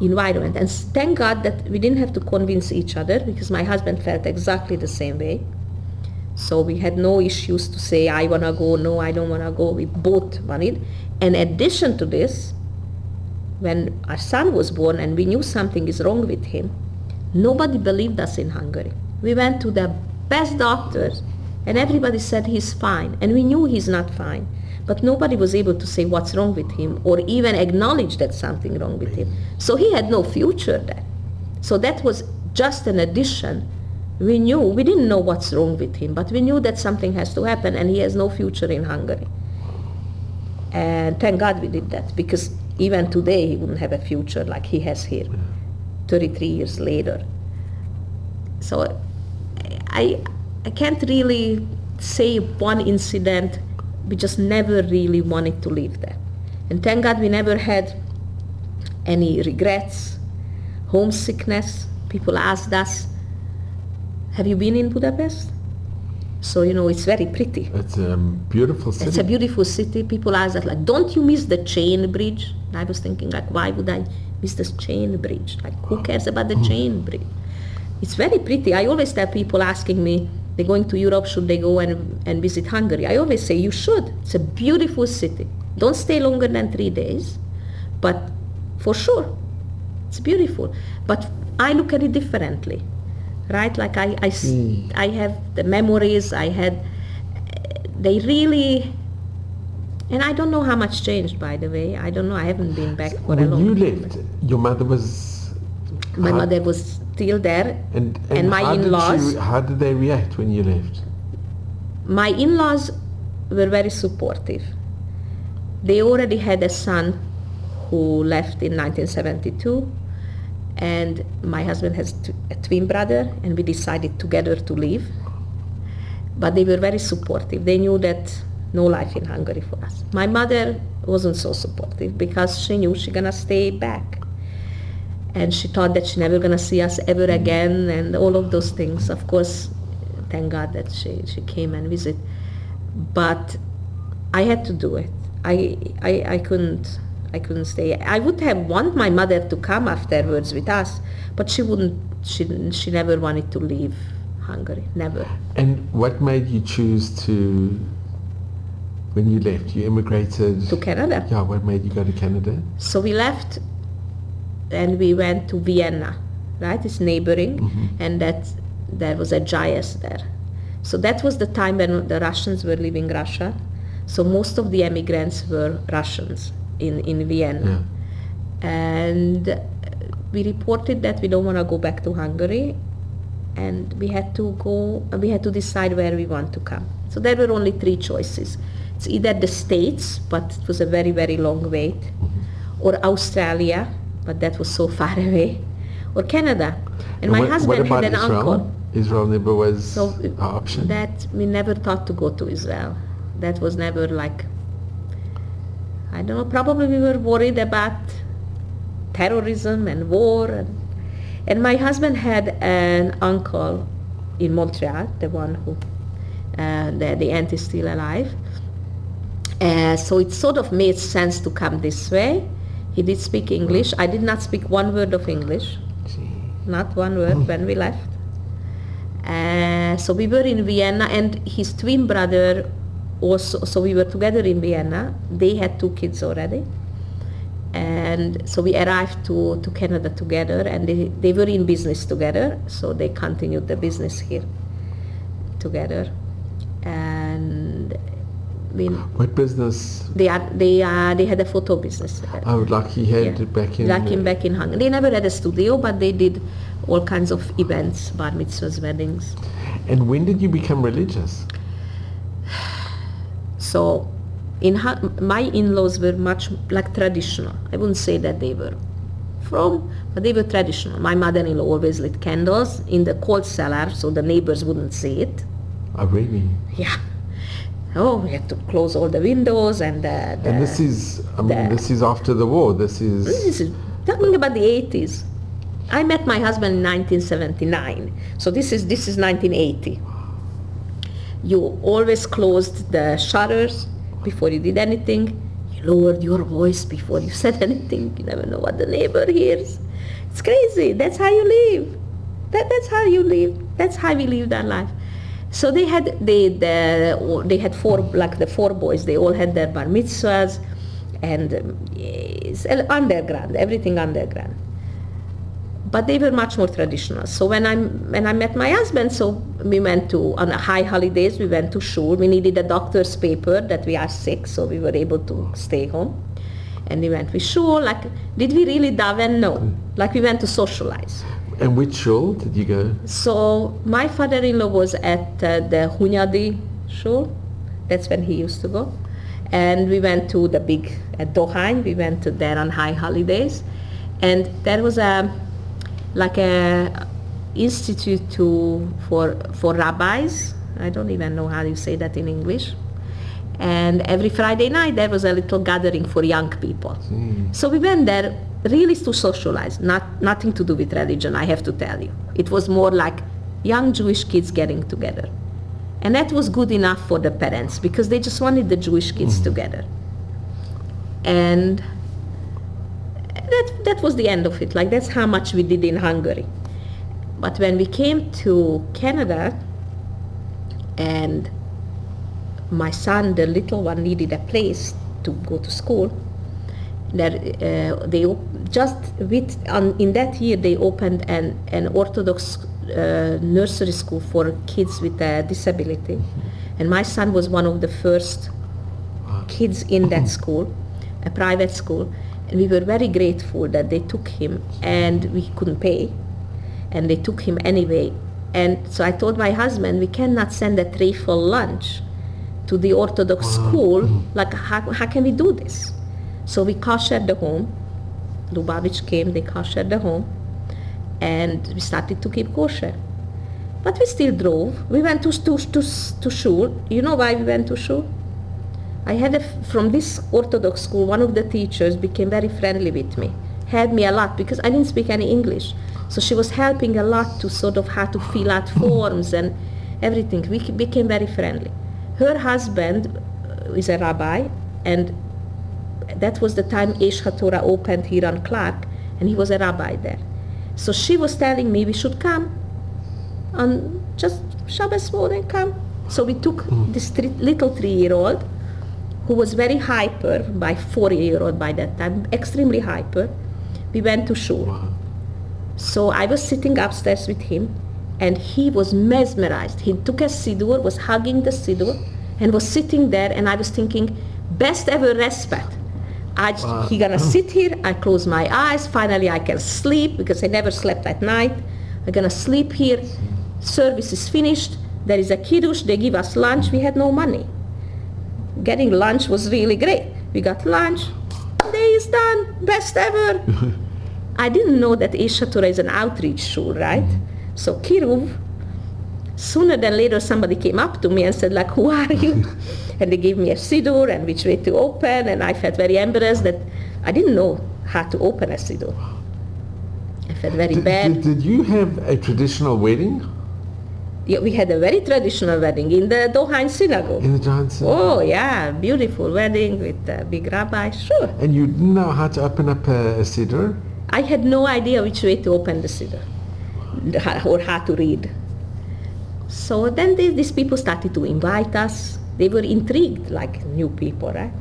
environment. And thank God that we didn't have to convince each other, because my husband felt exactly the same way. So we had no issues to say, I want to go, no, I don't want to go. We both wanted. And in addition to this, when our son was born and we knew something is wrong with him, nobody believed us in Hungary. We went to the best doctors and everybody said he's fine. And we knew he's not fine. But nobody was able to say what's wrong with him or even acknowledge that something wrong with him. So he had no future there. So that was just an addition. We didn't know what's wrong with him, but we knew that something has to happen and he has no future in Hungary. And thank God we did that, because even today he wouldn't have a future like he has here, 33 years later. So I can't really say one incident. We just never really wanted to live there. And thank God we never had any regrets, homesickness. People asked us, have you been in Budapest? So, it's very pretty. It's a beautiful city. It's a beautiful city. People ask us, like, don't you miss the chain bridge? And I was thinking, like, why would I miss this chain bridge? Like, who cares about the chain bridge? It's very pretty. I always tell people asking me, they're going to Europe, should they go and visit Hungary? I always say, you should. It's a beautiful city. Don't stay longer than 3 days, but for sure, it's beautiful. But I look at it differently, right? Like I have the memories I had. They really, and I don't know how much changed, by the way. I don't know. I haven't been back for a long time. When you left, your mother was... My mother was still there, and my in-laws... How did they react when you left? My in-laws were very supportive. They already had a son who left in 1972, and my husband has a twin brother, and we decided together to leave. But they were very supportive. They knew that no life in Hungary for us. My mother wasn't so supportive because she knew she's gonna stay back. And she thought that she's never gonna see us ever again, and all of those things. Of course, thank God that she came and visited. But I had to do it. I couldn't stay. I would have wanted my mother to come afterwards with us, but she wouldn't. She never wanted to leave Hungary, never. And what made you choose to, when you left, you immigrated? To Canada. Yeah, what made you go to Canada? So we left and we went to Vienna, right? It's neighboring, and there was a GIS there. So that was the time when the Russians were leaving Russia. So most of the immigrants were Russians in Vienna. Yeah. And we reported that we don't want to go back to Hungary, and we had to decide where we want to come. So there were only 3 choices. It's either the States, but it was a very, very long wait, or Australia, but that was so far away, or Canada. And my husband had an uncle. Israel never was an option? That we never thought to go to Israel. That was never like, I don't know, probably we were worried about terrorism and war. And my husband had an uncle in Montreal, the one who, the aunt is still alive. So it sort of made sense to come this way. He did speak English. I did not speak one word of English. Not one word when we left. So we were in Vienna, and his twin brother also, so we were together in Vienna. They had 2 kids already. And so we arrived to Canada together, and they were in business together, so they continued the business here together. And what business? They had a photo business. Like he had back in Hungary. They never had a studio, but they did all kinds of events, bar mitzvahs, weddings. And when did you become religious? So my in-laws were much like traditional. I wouldn't say that they were but they were traditional. My mother-in-law always lit candles in the cold cellar so the neighbors wouldn't see it. Oh, really? Yeah. Oh, we had to close all the windows and this is, this is after the war. This is talking about the 80s. I met my husband in 1979. So this is 1980. You always closed the shutters before you did anything. You lowered your voice before you said anything. You never know what the neighbor hears. It's crazy. That's how you live. That's how you live. That's how we lived our life. So they had four, like the four boys. They all had their bar mitzvahs, and it's underground, everything underground. But they were much more traditional. So when I met my husband, so we went to, on high holidays, we went to shul. We needed a doctor's paper that we are sick, so we were able to stay home. And we went to shul. Like, did we really daven? No. Like, we went to socialize. And which shul did you go? So my father-in-law was at the Hunyadi shul. That's when he used to go. And we went to the big, at Dohány, we went to there on high holidays. And there was a institute for rabbis. I don't even know how you say that in English. And every Friday night there was a little gathering for young people. So we went there really to socialize, nothing to do with religion, I have to tell you. It was more like young Jewish kids getting together. And that was good enough for the parents because they just wanted the Jewish kids together. And that was the end of it. Like, that's how much we did in Hungary. But when we came to Canada, and my son, the little one, needed a place to go to school, in that year they opened an Orthodox nursery school for kids with a disability. And my son was one of the first kids in that school, a private school. And we were very grateful that they took him, and we couldn't pay, and they took him anyway. And so I told my husband, we cannot send a tray for lunch to the Orthodox school. Like, how can we do this? So we koshered the home. Lubavitch came, they koshered the home, and we started to keep kosher. But we still drove. We went to shul. You know why we went to shul? I had from this Orthodox school, one of the teachers became very friendly with me, helped me a lot because I didn't speak any English. So she was helping a lot to sort of how to fill out forms and everything. We became very friendly. Her husband is a rabbi, and that was the time Aish HaTorah opened here on Clark, and he was a rabbi there. So she was telling me we should come on just Shabbos morning, come. So we took this little 3-year-old, who was very hyper, by 4-year-old by that time, extremely hyper. We went to shul. Wow. So I was sitting upstairs with him, and he was mesmerized. He took a siddur, was hugging the siddur, and was sitting there, and I was thinking, best ever respect. He gonna sit here, I close my eyes, finally I can sleep, because I never slept at night. I'm gonna sleep here, service is finished, there is a kiddush, they give us lunch, we had no money. Getting lunch was really great. We got lunch, day is done, best ever. I didn't know that Aish HaTorah is an outreach shul, right? So Kiruv, sooner than later somebody came up to me and said, like, who are you? And they gave me a siddur and which way to open, and I felt very embarrassed that I didn't know how to open a siddur. I felt very bad. Did you have a traditional wedding? Yeah, we had a very traditional wedding in the Dohány synagogue. In the giant synagogue? Oh yeah, beautiful wedding with a big rabbi, sure. And you didn't know how to open up a siddur? I had no idea which way to open the siddur or how to read. So then these people started to invite us. They were intrigued, like new people, right?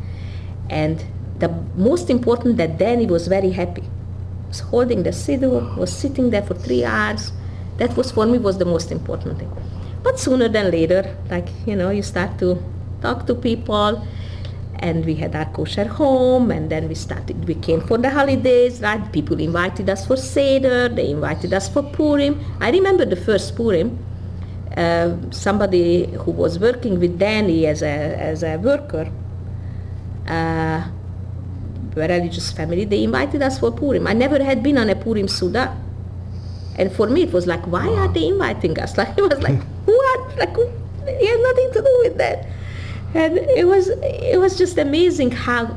And the most important, that Dani was very happy. He was holding the siddur, was sitting there for 3 hours. That was, for me, was the most important thing. But sooner than later, like, you start to talk to people, and we had our kosher home, and then we came for the holidays, right? People invited us for Seder, they invited us for Purim. I remember the first Purim, somebody who was working with Dani as a worker, a religious family, they invited us for Purim. I never had been on a Purim Suda. And for me, it was like, why are they inviting us? Like, it was like, what? Like, it has nothing to do with that. And it was just amazing how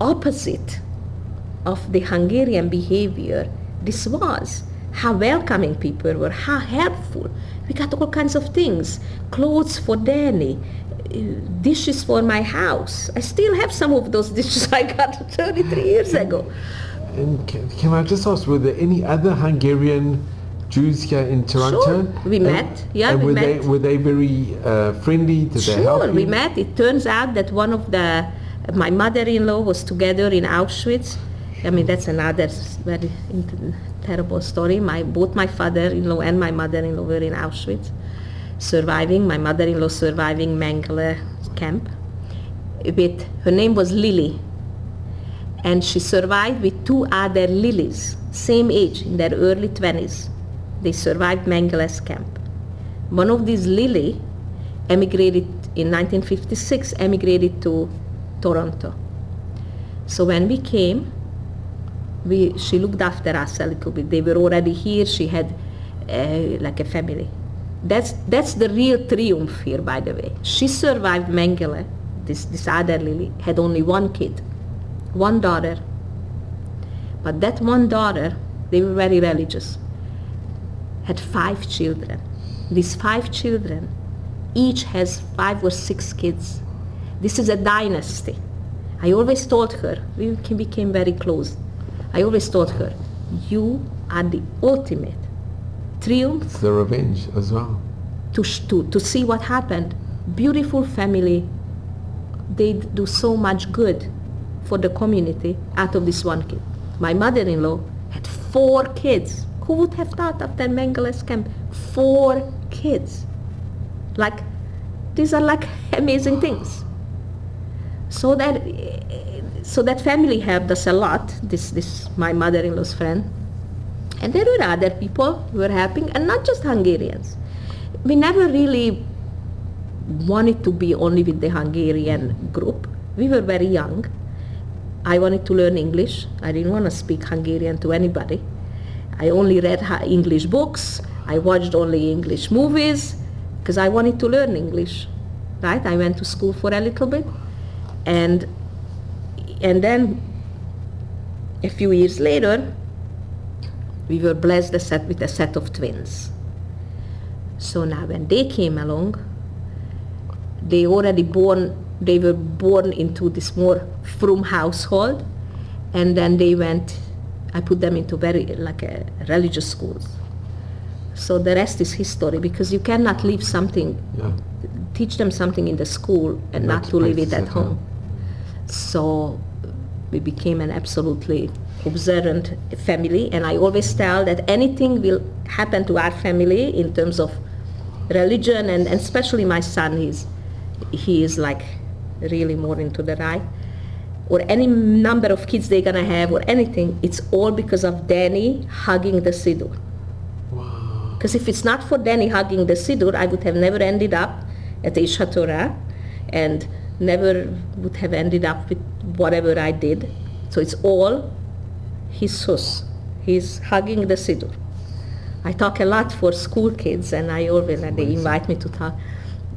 opposite of the Hungarian behavior this was. how welcoming people were, how helpful. We got all kinds of things, clothes for Dani, dishes for my house. I still have some of those dishes I got 33 years ago. And can I just ask, were there any other Hungarian Jews here in Toronto? Sure, we met. Yeah, and we were met. Were they very friendly? Did they help Sure, you? we met. It turns out that one of my mother-in-law was together in Auschwitz. I mean, that's another very terrible story. Both my father-in-law and my mother-in-law were in Auschwitz, surviving. My mother-in-law surviving Mengele camp. Her name was Lily, and she survived with two other Lilies, same age, in their early 20s. They survived Mengele's camp. One of these Lily emigrated in 1956, emigrated to Toronto. So when we came, she looked after us a little bit. They were already here. She had like a family. That's the real triumph here, by the way. She survived Mengele. This other Lily had only one kid, one daughter. But that one daughter, they were very religious, had 5 children. These 5 children, each has 5 or 6 kids. This is a dynasty. I always told her, we became very close. I always told her, you are the ultimate triumph. It's the revenge as well. To see what happened. Beautiful family. They do so much good for the community out of this one kid. My mother-in-law had 4 kids. Who would have thought after Mengele's camp? 4 kids. These are like amazing things. So that family helped us a lot, this my mother-in-law's friend. And there were other people who were helping, and not just Hungarians. We never really wanted to be only with the Hungarian group. We were very young. I wanted to learn English. I didn't want to speak Hungarian to anybody. I only read English books. I watched only English movies because I wanted to learn English, right? I went to school for a little bit. And then a few years later, we were blessed with a set of twins. So now when they came along, they were born into this more frum household, and then I put them into very religious schools. So the rest is history, because you cannot leave something, teach them something in the school and not to leave it at home. So we became an absolutely observant family, and I always tell that anything will happen to our family in terms of religion, and especially my son, he is like really more into the right, or any number of kids they're gonna have or anything, it's all because of Dani hugging the Siddur. Wow. Because if it's not for Dani hugging the Siddur, I would have never ended up at Eish HaTorah and never would have ended up with whatever I did. So it's all Jesus. He's hugging the Siddur. I talk a lot for school kids, and they invite me to talk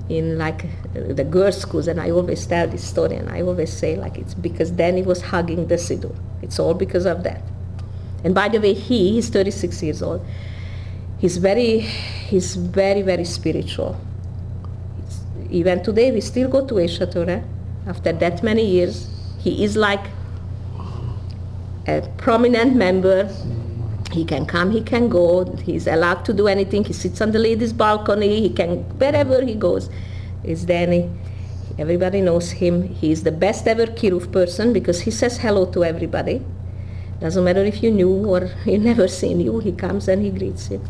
in the girls' schools, and I always tell this story, and I always say it's because Dani was hugging the Siddur. It's all because of that. And by the way, he's 36 years old. He's very, very spiritual. Even today, we still go to Eish HaTorah. After that many years, he is like a prominent member. He can come, he can go. He's allowed to do anything. He sits on the ladies' balcony. He can, wherever he goes. It's Dani. Everybody knows him. He's the best ever Kiruv person because he says hello to everybody. Doesn't matter if you knew or he never seen you. He comes and he greets you.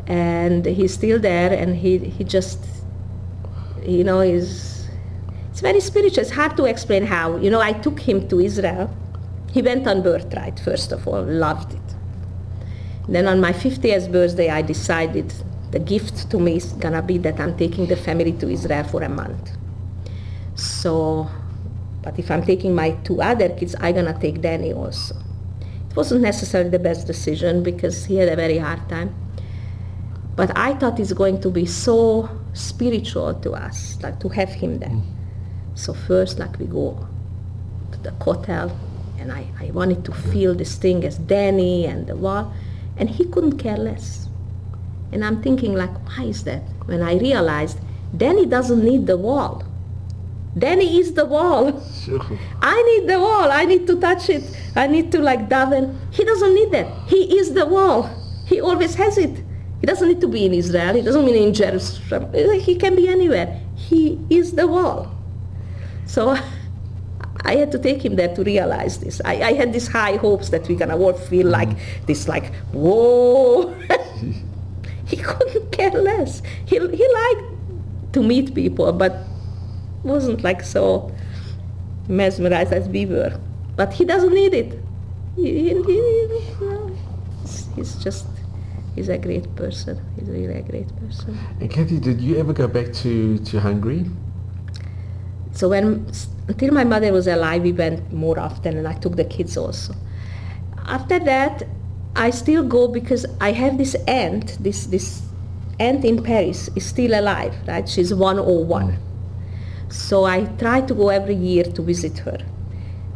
And he's still there, and he just, it's very spiritual. It's hard to explain how. I took him to Israel. He went on birthright, first of all, loved it. Then on my 50th birthday, I decided the gift to me is gonna be that I'm taking the family to Israel for a month. So, but if I'm taking my 2 other kids, I'm gonna take Dani also. It wasn't necessarily the best decision because he had a very hard time. But I thought it's going to be so spiritual to us, to have him there. So first, we go to the hotel, and I wanted to feel this thing as Dani and the wall. And he couldn't care less. And I'm thinking, like, why is that? When I realized Dani doesn't need the wall. Dani is the wall. Sure. I need the wall. I need to touch it. I need to like daven. He doesn't need that. He is the wall. He always has it. He doesn't need to be in Israel. He doesn't mean in Jerusalem. He can be anywhere. He is the wall. So I had to take him there to realize this. I had these high hopes that we're gonna all feel like this, like, whoa. He couldn't care less. He liked to meet people, but wasn't like so mesmerized as we were. But he doesn't need it. He's a great person. He's really a great person. And Kathy, did you ever go back to Hungary? So until my mother was alive, we went more often, and I took the kids also. After that, I still go because I have this aunt. This aunt in Paris is still alive, right? She's 101. So I try to go every year to visit her.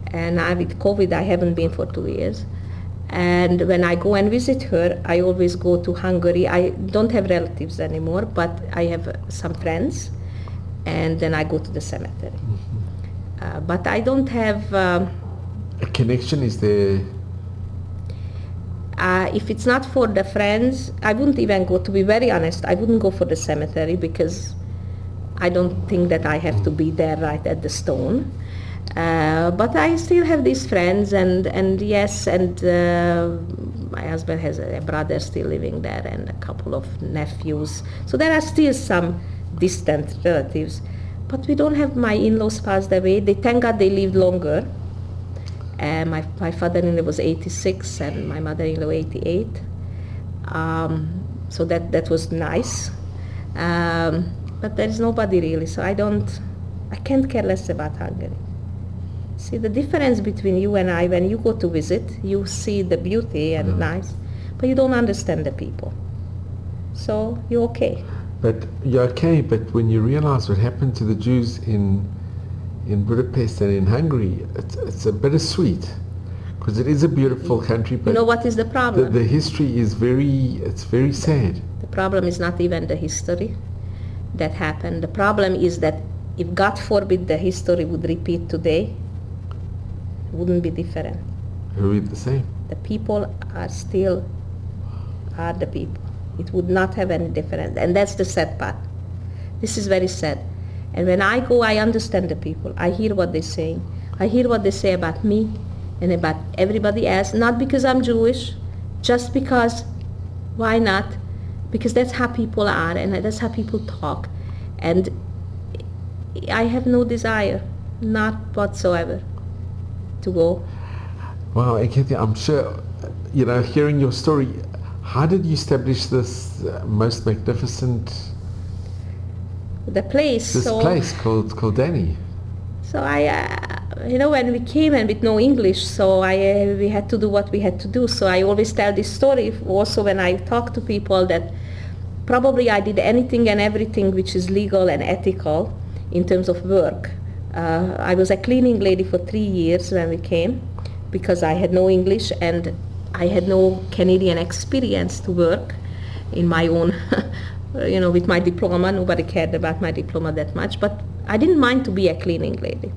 And with COVID, I haven't been for 2 years. And when I go and visit her, I always go to Hungary. I don't have relatives anymore, but I have some friends. And then I go to the cemetery. But I don't have... a connection is there? If it's not for the friends, I wouldn't even go, to be very honest, I wouldn't go for the cemetery because I don't think that I have to be there right at the stone. But I still have these friends, and yes, and my husband has a brother still living there and a couple of nephews. So there are still some distant relatives. But we don't have, my in-laws passed away. Thank God they lived longer. My father-in-law was 86 and my mother-in-law 88. So that was nice. But there is nobody really, so I can't care less about Hungary. See, the difference between you and I, when you go to visit, you see the beauty and nice, but you don't understand the people. So you're okay. But you're okay, but when you realize what happened to the Jews in Budapest and in Hungary, it's a bittersweet, because it is a beautiful country, but you know what is the problem? The history is very sad. The problem is not even the history that happened. The problem is that if God forbid the history would repeat today, it wouldn't be different. It would be the same. The people are the people. It would not have any difference, and that's the sad part. This is very sad. And when I go, I understand the people. I hear what they're saying. I hear what they say about me and about everybody else, not because I'm Jewish, just because, why not? Because that's how people are, and that's how people talk. And I have no desire, not whatsoever, to go. Wow, and Kathy, I'm sure, hearing your story, how did you establish this most magnificent... The place. This place called Dani. So when we came and with no English, so we had to do what we had to do. So I always tell this story also when I talk to people, that probably I did anything and everything which is legal and ethical in terms of work. I was a cleaning lady for 3 years when we came because I had no English and I had no Canadian experience to work in my own, with my diploma. Nobody cared about my diploma that much, but I didn't mind to be a cleaning lady.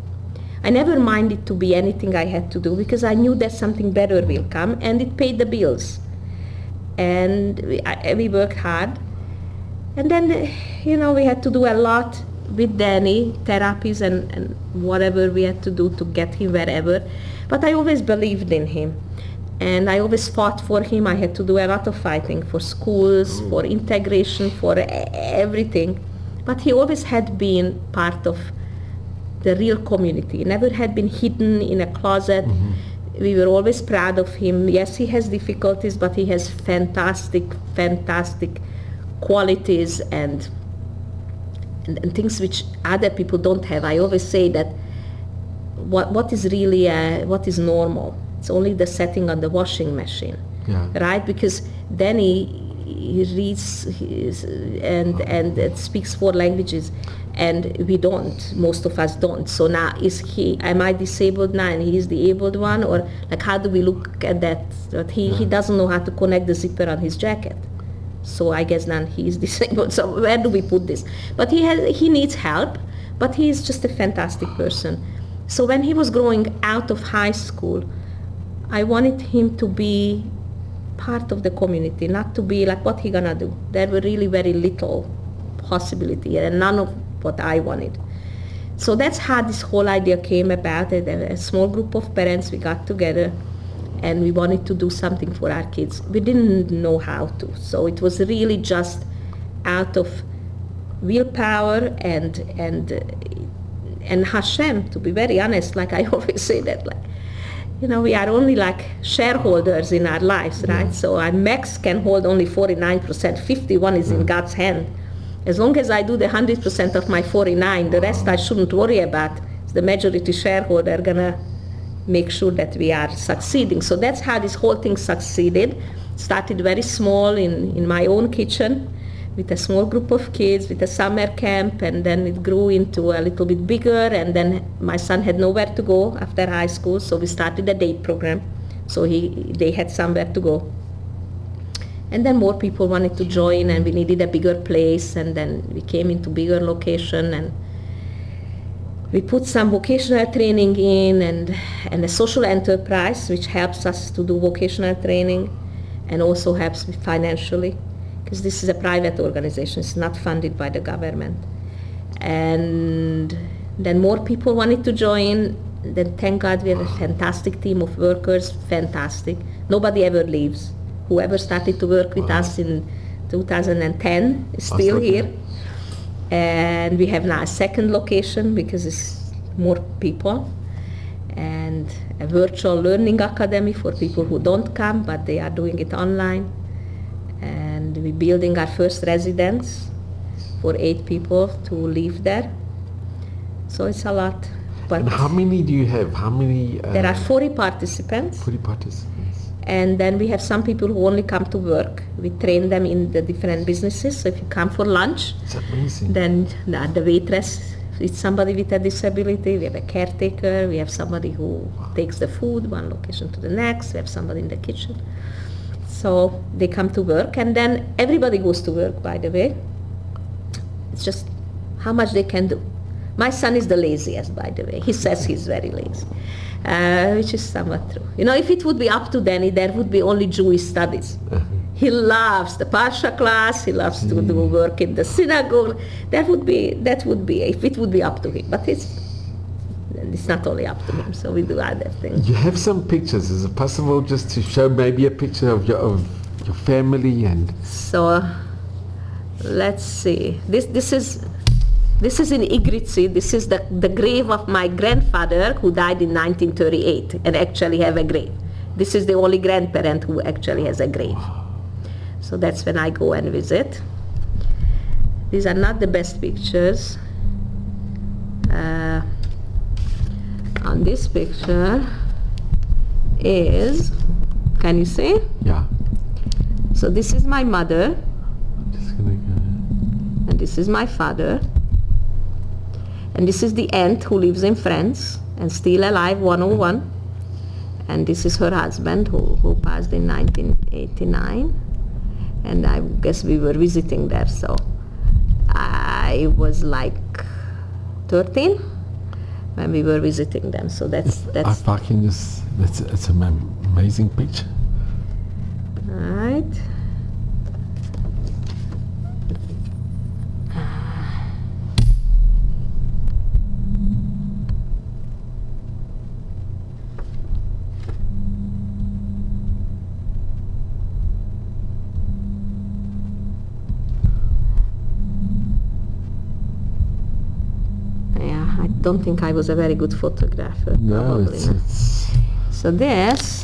I never minded to be anything I had to do because I knew that something better will come, and it paid the bills. And we worked hard. And then, we had to do a lot with Dani, therapies and whatever we had to do to get him wherever. But I always believed in him. And I always fought for him. I had to do a lot of fighting for schools, for integration, for everything. But he always had been part of the real community. He never had been hidden in a closet. Mm-hmm. We were always proud of him. Yes, he has difficulties, but he has fantastic qualities and things which other people don't have. I always say that what is really what is normal? It's only the setting on the washing machine, right? Because Dani he reads and speaks 4 languages, and we don't. Most of us don't. So now, am I disabled now and he's the abled one, or like how do we look at that? That he doesn't know how to connect the zipper on his jacket. So I guess then he is disabled. So where do we put this? But he needs help. But he is just a fantastic person. So when he was growing out of high school, I wanted him to be part of the community, not to be like, what he gonna do? There were really very little possibility and none of what I wanted. So that's how this whole idea came about. A small group of parents, we got together and we wanted to do something for our kids. We didn't know how to. So it was really just out of willpower and Hashem, to be very honest, like I always say that, like, we are only like shareholders in our lives, right? Yeah. So our max can hold only 49%, 51 is in God's hand. As long as I do the 100% of my 49, the rest I shouldn't worry about. The majority shareholder gonna make sure that we are succeeding. So that's how this whole thing succeeded. Started very small in my own kitchen, with a small group of kids, with a summer camp, and then it grew into a little bit bigger, and then my son had nowhere to go after high school, so we started a day program, so they had somewhere to go. And then more people wanted to join, and we needed a bigger place, and then we came into bigger location, and we put some vocational training in, and a social enterprise, which helps us to do vocational training, and also helps me financially, because this is a private organization, it's not funded by the government. And then more people wanted to join. Then thank God we have a fantastic team of workers, fantastic. Nobody ever leaves. Whoever started to work with us in 2010 is still here. And we have now a second location because it's more people. And a virtual learning academy for people who don't come, but they are doing it online. And we're building our first residence for 8 people to live there. So it's a lot. But and how many do you have? How many? There are 40 participants. 40 participants. And then we have some people who only come to work. We train them in the different businesses. So if you come for lunch, it's amazing. Then the waitress is somebody with a disability. We have a caretaker. We have somebody who takes the food one location to the next. We have somebody in the kitchen. So they come to work, and then everybody goes to work, by the way. It's just how much they can do. My son is the laziest, by the way. He says he's very lazy, which is somewhat true. If it would be up to Dani, there would be only Jewish studies. He loves the Parsha class. He loves to do work in the synagogue. That would be if it would be up to him. But it's not only up to him, so we do other things. You have some pictures. Is it possible just to show maybe a picture of your family? And so let's see. This is in Igrici. This is the grave of my grandfather who died in 1938 and actually have a grave. This is the only grandparent who actually has a grave. So that's when I go and visit. These are not the best pictures. On this picture is, can you see? Yeah. So this is my mother. I'm just gonna go. And this is my father. And this is the aunt who lives in France and still alive, 101. And this is her husband who passed in 1989. And I guess we were visiting there, so I was like 13 when we were visiting them. So that's If I can just, it's an amazing picture. All right. I don't think I was a very good photographer. No, it's So this,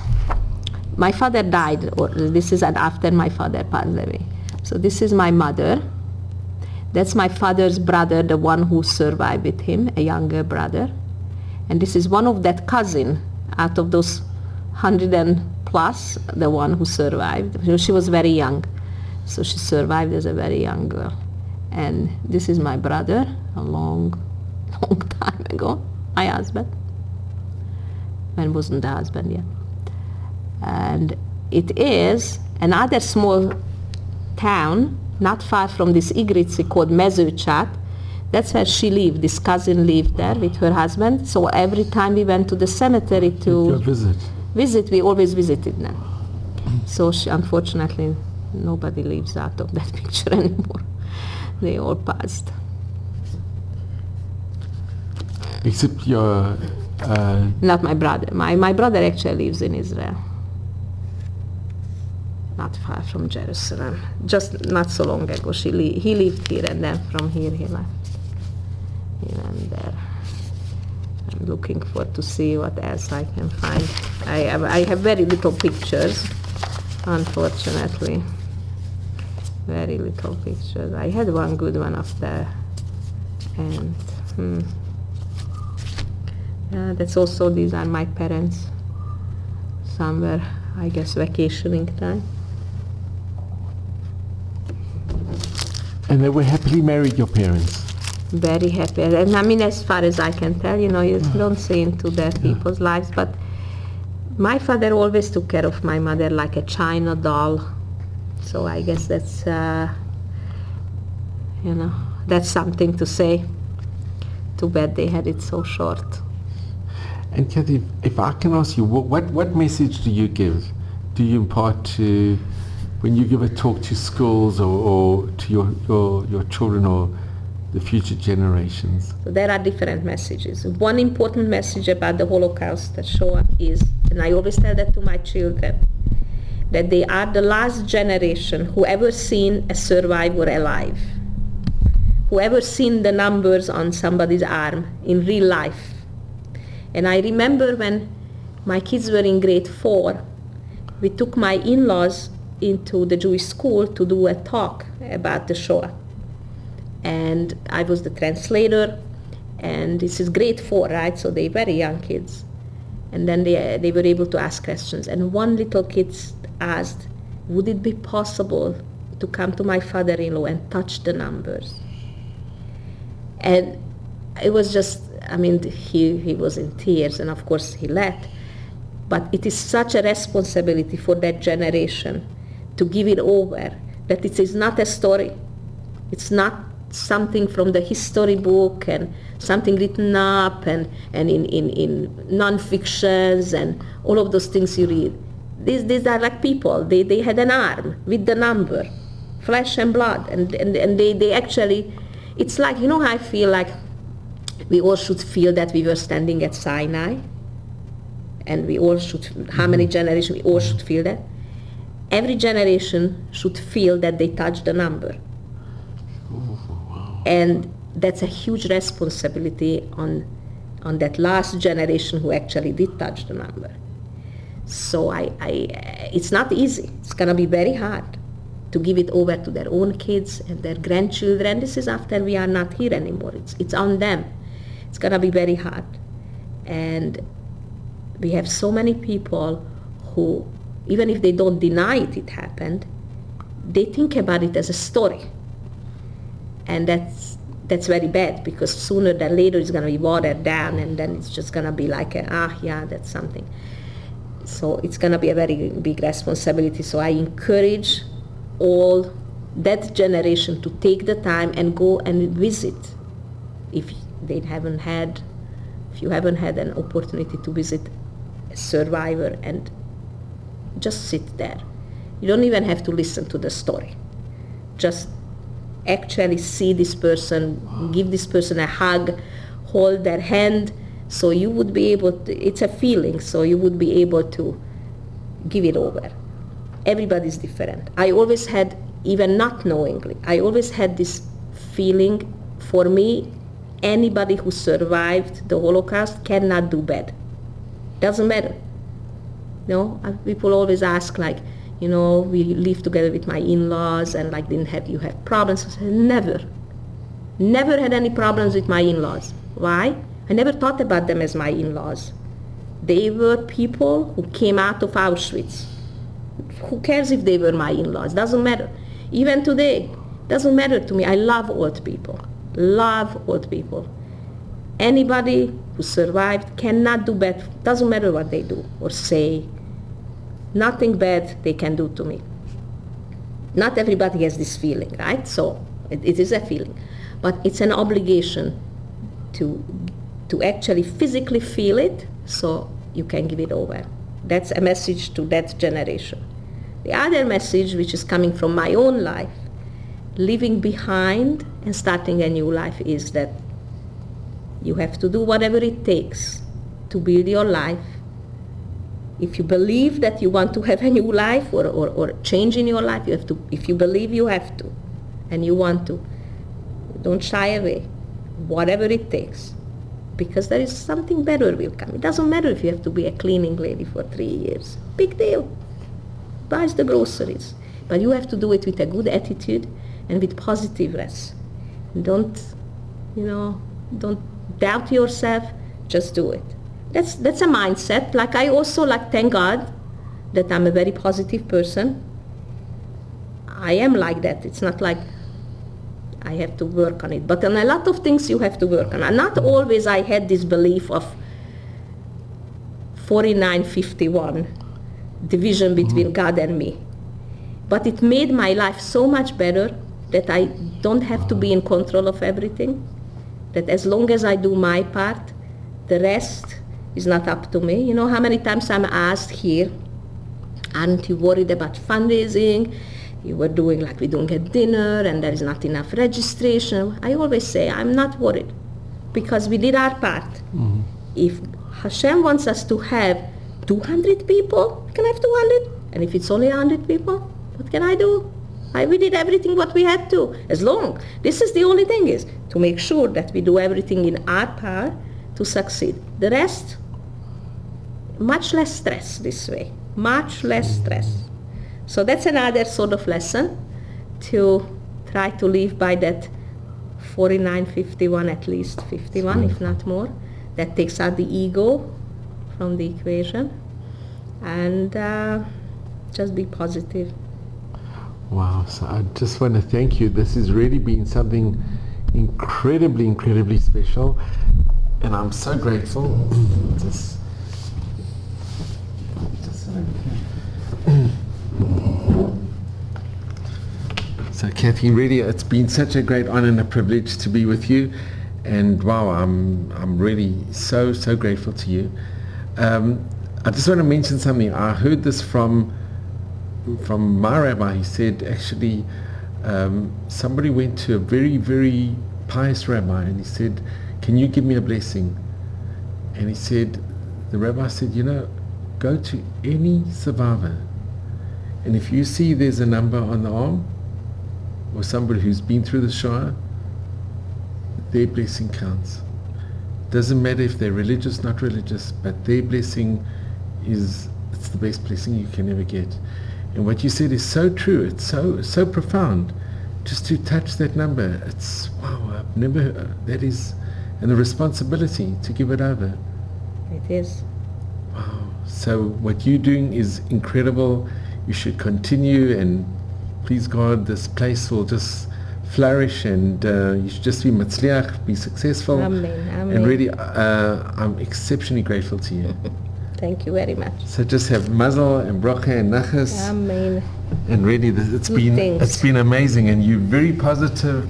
my father died, or this is after my father passed away. So this is my mother. That's my father's brother, the one who survived with him, a younger brother. And this is one of that cousin out of those 100 and plus, the one who survived. She was very young. So she survived as a very young girl. And this is my brother, a long time ago, my husband. And wasn't the husband yet. And it is another small town, not far from this Igrici, called Mezőcsát. That's where she lived. This cousin lived there with her husband. So every time we went to the cemetery to visit, we always visited them. So unfortunately, nobody lives out of that picture anymore. They all passed. Except your... Not my brother. My brother actually lives in Israel. Not far from Jerusalem. Just not so long ago. He lived here, and then from here he left. Here and there. I'm looking forward to see what else I can find. I have very little pictures, unfortunately. Very little pictures. I had one good one up there. And yeah, that's also, these are my parents. Somewhere, I guess, vacationing time. And they were happily married, your parents? Very happy. And I mean, as far as I can tell, you don't see into their people's lives, but my father always took care of my mother like a china doll. So I guess that's, that's something to say. Too bad they had it so short. And Kathy, if I can ask you, what message do you give? Do you impart to, when you give a talk to schools or to your children or the future generations? So there are different messages. One important message about the Holocaust, the Shoah, is, and I always tell that to my children, that they are the last generation who ever seen a survivor alive, who ever seen the numbers on somebody's arm in real life. And I remember when my kids were in grade 4, we took my in-laws into the Jewish school to do a talk about the Shoah. And I was the translator, and this is grade 4, right? So they're very young kids. And then they were able to ask questions. And one little kid asked, would it be possible to come to my father-in-law and touch the numbers? And it was just, he was in tears, and of course he let. But it is such a responsibility for that generation to give it over, that it is not a story. It's not something from the history book and something written up and in non-fictions and all of those things you read. These are like people. They had an arm with the number, flesh and blood, and they actually, it's like, how I feel like we all should feel that we were standing at Sinai, and we all should, how many generations, we all should feel that. Every generation should feel that they touched the number. And that's a huge responsibility on that last generation who actually did touch the number. So it's not easy. It's going to be very hard to give it over to their own kids and their grandchildren. This is after we are not here anymore. It's on them. It's going to be very hard. And we have so many people who, even if they don't deny it happened, they think about it as a story. And that's very bad, because sooner than later it's going to be watered down, and then it's just going to be like that's something. So it's going to be a very big responsibility. So I encourage all that generation to take the time and go and visit. If you haven't had an opportunity to visit a survivor, and just sit there. You don't even have to listen to the story. Just actually see this person, give this person a hug, hold their hand, so you would be able to, it's a feeling, so you would be able to give it over. Everybody's different. I always had, even not knowingly, I always had this feeling, for me, anybody who survived the Holocaust cannot do bad. Doesn't matter. People always ask, like, we live together with my in-laws, and like, didn't you have problems? I said, never had any problems with my in-laws. Why? I never thought about them as my in-laws. They were people who came out of Auschwitz. Who cares if they were my in-laws? Doesn't matter. Even today, doesn't matter to me. I love old people. Love old people. Anybody who survived cannot do bad. Doesn't matter what they do or say. Nothing bad they can do to me. Not everybody has this feeling, right? So it is a feeling. But it's an obligation to actually physically feel it so you can give it over. That's a message to that generation. The other message, which is coming from my own life, leaving behind and starting a new life, is that you have to do whatever it takes to build your life. If you believe that you want to have a new life or change in your life, you have to. If you believe you have to and you want to, don't shy away, whatever it takes, because there is something better will come. It doesn't matter if you have to be a cleaning lady for 3 years. Big deal. Buys the groceries. But you have to do it with a good attitude and with positiveness. Don't doubt yourself, just do it. That's a mindset. Like I also thank God that I'm a very positive person. I am like that. It's not like I have to work on it. But on a lot of things you have to work on. And not always I had this belief of 49-51, division between God and me. But it made my life so much better that I don't have to be in control of everything. That as long as I do my part, the rest is not up to me. You know how many times I'm asked here, aren't you worried about fundraising? You were doing like we don't get dinner and there is not enough registration. I always say I'm not worried because we did our part. Mm-hmm. If Hashem wants us to have 200 people, we can have 200. And if it's only 100 people, what can I do? We did everything what we had to. As long, this is the only thing, is to make sure that we do everything in our power to succeed. The rest, much less stress this way. Much less stress. So that's another sort of lesson, to try to live by that 49-51, at least 51, if not more. That takes out the ego from the equation. And just be positive. Wow, so I just want to thank you. This has really been something incredibly special. And I'm so grateful. So Kathy, really, it's been such a great honor and a privilege to be with you, and wow, I'm really so grateful to you. I just want to mention something. I heard this from my rabbi. He said actually somebody went to a very pious rabbi and he said, "Can you give me a blessing?" And he said, the rabbi said, go to any survivor, and if you see there's a number on the arm, or somebody who's been through the Shoah, their blessing counts. Doesn't matter if they're religious, not religious, but their blessing it's the best blessing you can ever get. And what you said is so true. It's so profound. Just to touch that number, it's wow. I've never that is, and the responsibility to give it over. It is. Wow. So what you're doing is incredible. You should continue, and please God, this place will just flourish, and you should just be matzliach, be successful. Amen. Amen. And really, I'm exceptionally grateful to you. Thank you very much. So just have mazel and bracha and nachas. Amen. And really, it's been amazing, and you're very positive,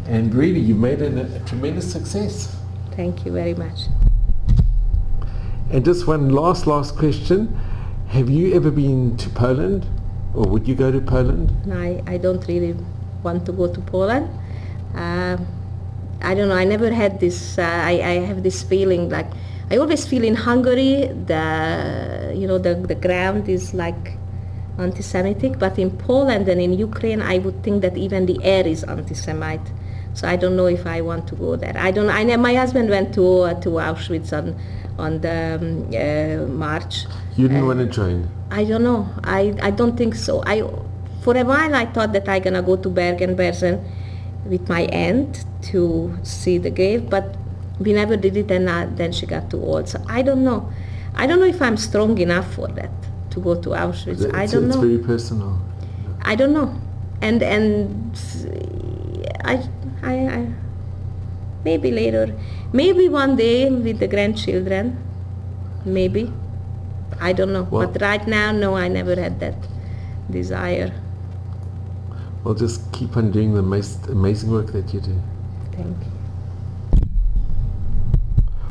and really, you made it a tremendous success. Thank you very much. And just one last question. Have you ever been to Poland? Or would you go to Poland? No, I don't really want to go to Poland. I don't know. I never had this. I have this feeling like I always feel in Hungary the ground is like anti-Semitic, but in Poland and in Ukraine, I would think that even the air is anti-Semite. So I don't know if I want to go there. My husband went to Auschwitz on the march. You didn't want to join? I don't know. I don't think so. For a while I thought that I'm gonna go to Bergen-Belsen with my aunt to see the grave, but we never did it, and then she got too old. So I don't know. I don't know if I'm strong enough for that, to go to Auschwitz. I don't know. It's very personal. I don't know. and I maybe later, maybe one day with the grandchildren, maybe, I don't know. Well, but right now, no, I never had that desire. Well, just keep on doing the most amazing work that you do. Thank you.